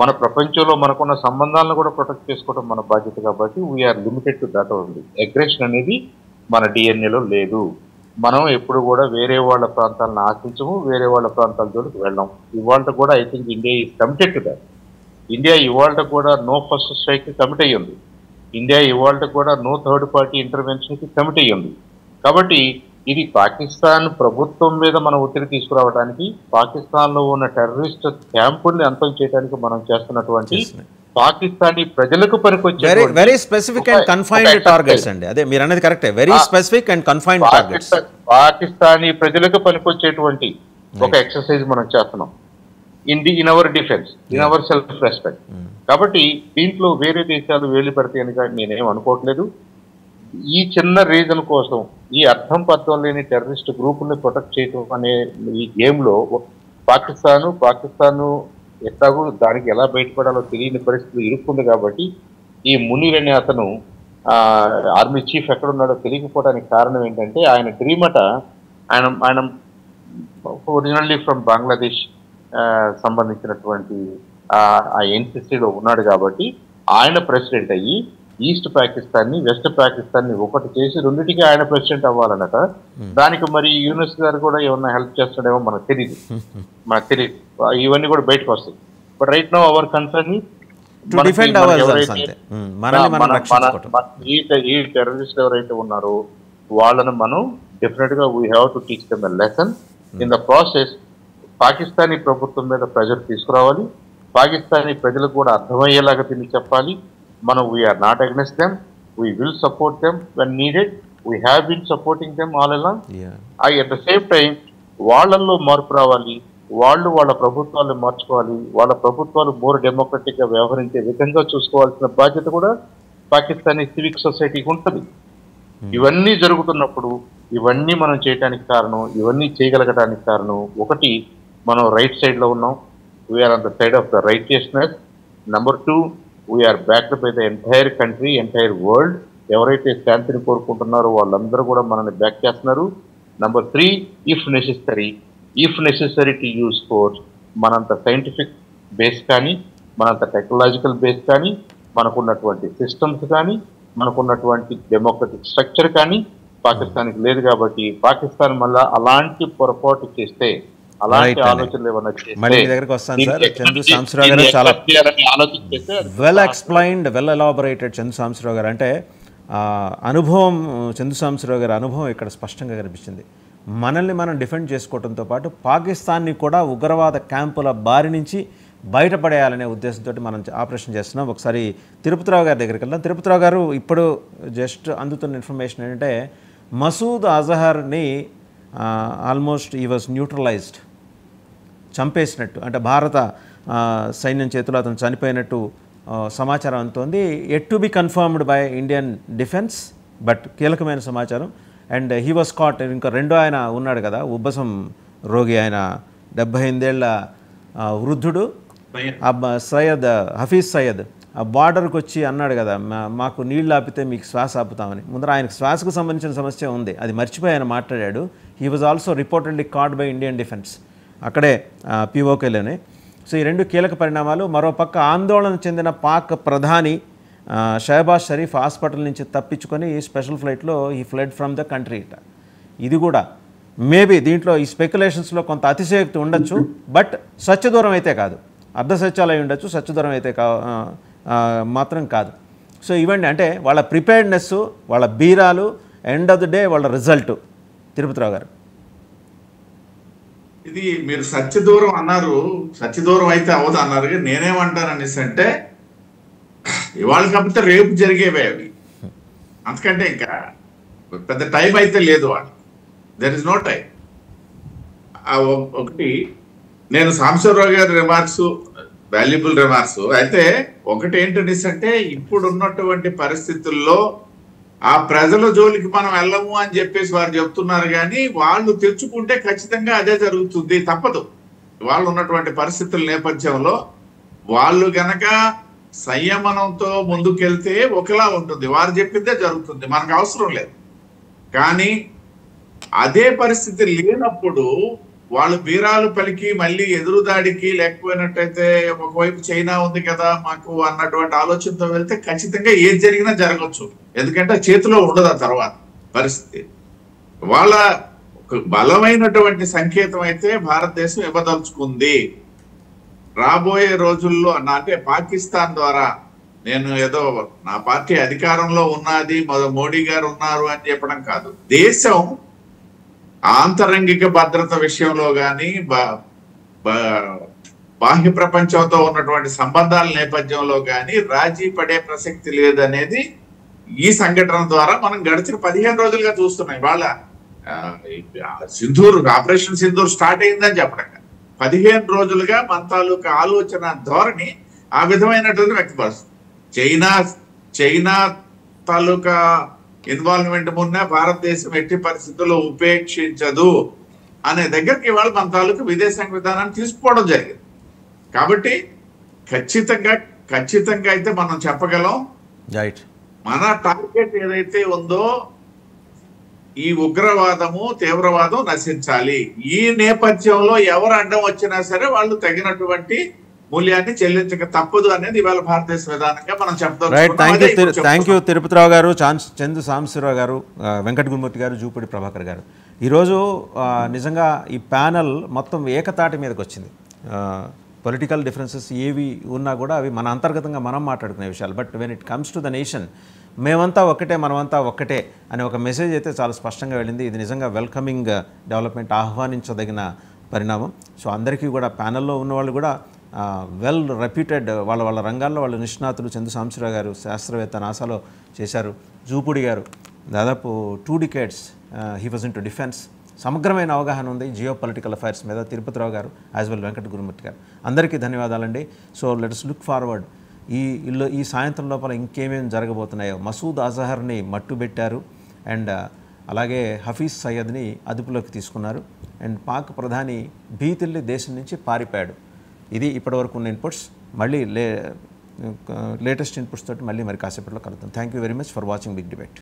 మన ప్రపంచంలో మనకున్న సంబంధాలను కూడా ప్రొటెక్ట్ చేసుకోవడం మన బాధ్యత. కాబట్టి we are limited to that only. Aggression అనేది మన డిఎన్ఏలో లేదు. మనం ఎప్పుడు కూడా వేరే వాళ్ళ ప్రాంతాలను ఆశించము, వేరే వాళ్ళ ప్రాంతాల జోలికి వెళ్ళాం. ఇవాళ కూడా I think India is committed to that. India ఇవాళ కూడా నో ఫస్ట్ స్ట్రైక్కి కమిట్ అయ్యింది. ఇండియా ఇవాళ కూడా నో థర్డ్ పార్టీ ఇంటర్వెన్షన్కి కమిట్ అయ్యింది. కాబట్టి ఇది పాకిస్తాన్ ప్రభుత్వం మీద మనం ఒత్తిడి తీసుకురావడానికి, పాకిస్తాన్లో ఉన్న టెర్రరిస్ట్ క్యాంపుల్ని అంతం చేయడానికి మనం చేస్తున్నటువంటి పాకిస్తానీ ప్రజలకు పనికొచ్చే very specific and confined targets అండి. అదే మీరు అనేది కరెక్టే, very specific and confined targets. Pakistani ప్రజలకు పనికొచ్చేటువంటి ఒక ఎక్సర్సైజ్ మనం చేస్తున్నాం in our defence, in our self respect. కాబట్టి దీంట్లో వేరే దేశాలు వేలు పెడతాయని నేనేం అనుకోవట్లేదు. ఈ చిన్న రీజన్ కోసం ఈ అర్థం పర్థం లేని టెర్రరిస్ట్ గ్రూపుల్ని ప్రొటెక్ట్ చేయడం అనే ఈ గేమ్లో పాకిస్తాను ఎట్లాగూ దానికి ఎలా బయటపడాలో తెలియని పరిస్థితి ఇరుక్కుంది. కాబట్టి ఈ మునీర్ అనే అతను ఆర్మీ చీఫ్ ఎక్కడున్నాడో తెలియకపోవడానికి కారణం ఏంటంటే ఆయన డ్రీమట ఆయన ఒరిజినల్లీ ఫ్రమ్ బంగ్లాదేశ్ సంబంధించినటువంటి ఆ ఎన్సిసిలో ఉన్నాడు. కాబట్టి ఆయన ప్రెసిడెంట్ అయ్యి ఈస్ట్ పాకిస్తాన్ని వెస్ట్ పాకిస్తాన్ని ఒకటి చేసి రెండింటికి ఆయన ప్రెసిడెంట్ అవ్వాలన్నట. దానికి మరి యూనస్ గారు కూడా ఏమన్నా హెల్ప్ చేస్తాడేమో మనకు తెలియదు. ఇవన్నీ కూడా బయటకు వస్తాయి. But right now our concern ఈ టెర్రరిస్ట్ ఎవరైతే ఉన్నారో వాళ్ళని మనం డెఫినెట్ గా we have to teach them a lesson. In the process Pakistani ప్రభుత్వం మీద ప్రెజర్ తీసుకురావాలి, పాకిస్తానీ ప్రజలకు కూడా అర్థమయ్యేలాగా దీన్ని చెప్పాలి. మనం we are not against them, we will support them when needed. We have been supporting them all along. At the same time వాళ్ళల్లో మార్పు రావాలి, వాళ్ళ ప్రభుత్వాలను మార్చుకోవాలి, వాళ్ళ ప్రభుత్వాలు మోర్ డెమోక్రటిక్ గా వ్యవహరించే విధంగా చూసుకోవాల్సిన బాధ్యత కూడా పాకిస్తానీ సివిక్ సొసైటీకి ఉంటుంది. ఇవన్నీ జరుగుతున్నప్పుడు ఇవన్నీ మనం చేయడానికి కారణం, ఇవన్నీ చేయగలగడానికి కారణం ఒకటి, మనం రైట్ సైడ్ లో ఉన్నాం, we're on the side of the righteousness. Number 2, we're backed by the entire country, entire world. ఎవరైతే శాంతిని కోరుకుంటున్నారో వాళ్ళందరూ కూడా మనల్ని బ్యాక్ చేస్తున్నారు. Number 3, if necessary to use force, మనంత సైంటిఫిక్ బేస్ కానీ, మనంత టెక్నాలజికల్ బేస్ కానీ, మనకున్నటువంటి సిస్టమ్స్ కానీ, మనకున్నటువంటి డెమోక్రటిక్ స్ట్రక్చర్ కానీ పాకిస్తాన్కి లేదు. కాబట్టి పాకిస్తాన్ మళ్ళా అలాంటి పొరపాటు చేస్తే, అలాంటి ఆలోచనలు ఏమన్నా well explained, well elaborated Chandu Sambasivarao గారు. అంటే అనుభవం, చందు సాంబశివరావు గారి అనుభవం ఇక్కడ స్పష్టంగా కనిపించింది. మనల్ని మనం డిఫెండ్ చేసుకోవడంతో పాటు పాకిస్తాన్ని కూడా ఉగ్రవాద క్యాంపుల బారి నుంచి బయటపడేయాలనే ఉద్దేశంతో మనం ఆపరేషన్ చేస్తున్నాం. ఒకసారి తిరుపతిరావు గారి దగ్గరికి వెళ్దాం. తిరుపతిరావు గారు, ఇప్పుడు జస్ట్ అందుతున్న ఇన్ఫర్మేషన్ ఏంటంటే మసూద్ అజహర్ని ఆల్మోస్ట్ ఈ వాజ్ న్యూట్రలైజ్డ్. చంపేసినట్టు, అంటే భారత సైన్యం చేతిలో అతను చనిపోయినట్టు సమాచారం అందుతోంది. At to be confirmed by Indian defence, but కీలకమైన సమాచారం. And he was caught. ఇంకా రెండో ఆయన ఉన్నాడు కదా, ఉబ్బసం రోగి, ఆయన 78 ఏళ్ల వృద్ధుడు సయ్యద్, హఫీజ్ సయ్యద్, ఆ బార్డర్కి వచ్చి అన్నాడు కదా, మాకు నీళ్ళు ఆపితే మీకు శ్వాస ఆపుతామని. ముందర ఆయనకు శ్వాసకు సంబంధించిన సమస్య ఉంది, అది మర్చిపోయి ఆయన మాట్లాడాడు. He was also reportedly cot by Indian defence, అక్కడే పిఓకేలోనే. సో ఈ రెండు కీలక పరిణామాలు. మరోపక్క ఆందోళన చెందిన పాక్ ప్రధాని షహబాజ్ షరీఫ్ హాస్పిటల్ నుంచి తప్పించుకొని స్పెషల్ ఫ్లైట్లో ఈ ఫ్లడ్ ఫ్రమ్ ద కంట్రీ. ఇది కూడా మేబీ దీంట్లో ఈ స్పెక్యులేషన్స్లో కొంత అతిశయోక్తి ఉండొచ్చు, బట్ సత్యదూరం అయితే కాదు. అర్ధ సత్యాలు అయి ఉండొచ్చు, సత్యదూరం అయితే మాత్రం కాదు. సో ఇవన్నీ అంటే వాళ్ళ ప్రిపేర్డ్నెస్, వాళ్ళ బీరాలు, ఎండ్ ఆఫ్ ది డే వాళ్ళ రిజల్ట్. తిరుపతిరావు గారు, ఇది మీరు సత్యదూరం అన్నారు, సత్యదూరం అయితే అవదు అన్నారు. నేనేమంటాను అనేసి అంటే, ఇవాళ కాకపోతే రేపు జరిగేవే అవి, అంతకంటే ఇంకా పెద్ద టైం అయితే లేదు వాళ్ళు. There is no time. ఒకటి నేను సాంబశివరావు గారి రిమార్క్స్ వాల్యుబుల్ రిమార్క్స్ అయితే, ఒకటి ఏంటనేసి అంటే, ఇప్పుడు ఉన్నటువంటి పరిస్థితుల్లో ఆ ప్రజల జోలికి మనం వెళ్ళము అని చెప్పేసి వారు చెప్తున్నారు. కానీ వాళ్ళు తెచ్చుకుంటే ఖచ్చితంగా అదే జరుగుతుంది, తప్పదు. వాళ్ళు ఉన్నటువంటి పరిస్థితుల నేపథ్యంలో వాళ్ళు గనక సంయమనంతో ముందుకెళ్తే ఒకలా ఉంటుంది, వారు చెప్పిందే జరుగుతుంది, మనకు అవసరం లేదు. కానీ అదే పరిస్థితి లేనప్పుడు వాళ్ళు బీరాలు పలికి మళ్ళీ ఎదురుదాడికి, లేకపోయినట్టయితే ఒకవైపు చైనా ఉంది కదా మాకు అన్నటువంటి ఆలోచనతో వెళ్తే ఖచ్చితంగా ఏది జరిగినా జరగచ్చు. ఎందుకంటే చేతిలో ఉండదు ఆ తర్వాత పరిస్థితి. వాళ్ళ ఒక బలమైనటువంటి సంకేతం అయితే భారతదేశం ఇవ్వదలుచుకుంది. రాబోయే రోజుల్లో అంటే పాకిస్తాన్ ద్వారా, నేను ఏదో నా పార్టీ అధికారంలో ఉన్నది, మోడీ గారు ఉన్నారు అని చెప్పడం కాదు, దేశం ఆంతరంగిక భద్రత విషయంలో కానీ బాహ్య ప్రపంచంతో ఉన్నటువంటి సంబంధాల నేపథ్యంలో కానీ రాజీ పడే ప్రసక్తి లేదనేది ఈ సంఘటన ద్వారా మనం గడిచిన 15 రోజులుగా చూస్తున్నాం. ఇవాళ సింధూర్, ఆపరేషన్ సింధూర్ స్టార్ట్ అయిందని చెప్పడం 15 రోజులుగా మన తాలూకా ఆలోచన ధోరణి ఆ విధమైనటువంటి వ్యక్తపరుస్తుంది. చైనా తాలూకా ఇన్వాల్వ్మెంట్ ఉన్న భారతదేశం ఎట్టి పరిస్థితుల్లో ఉపేక్షించదు అనే దగ్గరికి ఇవాళ మన తాలూకా విదేశాంగ విధానాన్ని తీసుకోవడం జరిగింది. కాబట్టి ఖచ్చితంగా అయితే మనం చెప్పగలం, మన టార్గెట్ ఏదైతే ఉందో ఈ ఉగ్రవాదము, తీవ్రవాదం నశించాలి. ఈ నేపథ్యంలో ఎవరు అడ్డం వచ్చినా సరే వాళ్ళు తగినటువంటి మూల్యాన్ని చెల్లించక తప్పదు అనేది ఇవాళ భారతదేశ విధానంగా మనం చెప్తాం. థ్యాంక్ యూ తిరుపతిరావు గారు, చందు సాంబశివరావు గారు, వెంకట గురుమూర్తి గారు, జూపూడి ప్రభాకర్ గారు. ఈరోజు నిజంగా ఈ ప్యానల్ మొత్తం ఏకతాటి మీదకి వచ్చింది. పొలిటికల్ డిఫరెన్సెస్ ఏవి ఉన్నా కూడా అవి మన అంతర్గతంగా మనం మాట్లాడుకునే విషయాలు. But when it comes to the nation, మేమంతా ఒక్కటే, మనమంతా ఒక్కటే అనే ఒక మెసేజ్ అయితే చాలా స్పష్టంగా వెళ్ళింది. ఇది నిజంగా వెల్కమింగ్ డెవలప్మెంట్, ఆహ్వానించదగిన పరిణామం. సో అందరికీ కూడా ప్యానల్లో ఉన్న వాళ్ళు కూడా వెల్ రెప్యూటెడ్, వాళ్ళ రంగాల్లో వాళ్ళు నిష్ణాతులు. చందు సాంబశివరావు గారు శాస్త్రవేత్త, నాసాలో చేశారు. జూపూడి గారు దాదాపు 2 decades he was into defence, సమగ్రమైన అవగాహన ఉంది జియో పొలిటికల్ అఫైర్స్ మీద. తిరుపతిరావు గారు యాజ్ వెల్ వెంకట గురుమూర్తి గారు, అందరికీ ధన్యవాదాలండి. So let's look forward. ఈ సాయంత్రం లోపల ఇంకేమేమి జరగబోతున్నాయో. మసూద్ అజహర్ని మట్టుబెట్టారు, అండ్ అలాగే హఫీజ్ సయ్యద్ని అదుపులోకి తీసుకున్నారు, అండ్ పాక్ ప్రధాని భీతిల్లి దేశం నుంచి పారిపోయాడు. ఇది ఇప్పటివరకు ఉన్న ఇన్పుట్స్. మళ్ళీ లేటెస్ట్ ఇన్పుట్స్ తోటి మళ్ళీ మరి కాసేపట్లో కలుద్దాం. Thank you very much for watching big debate.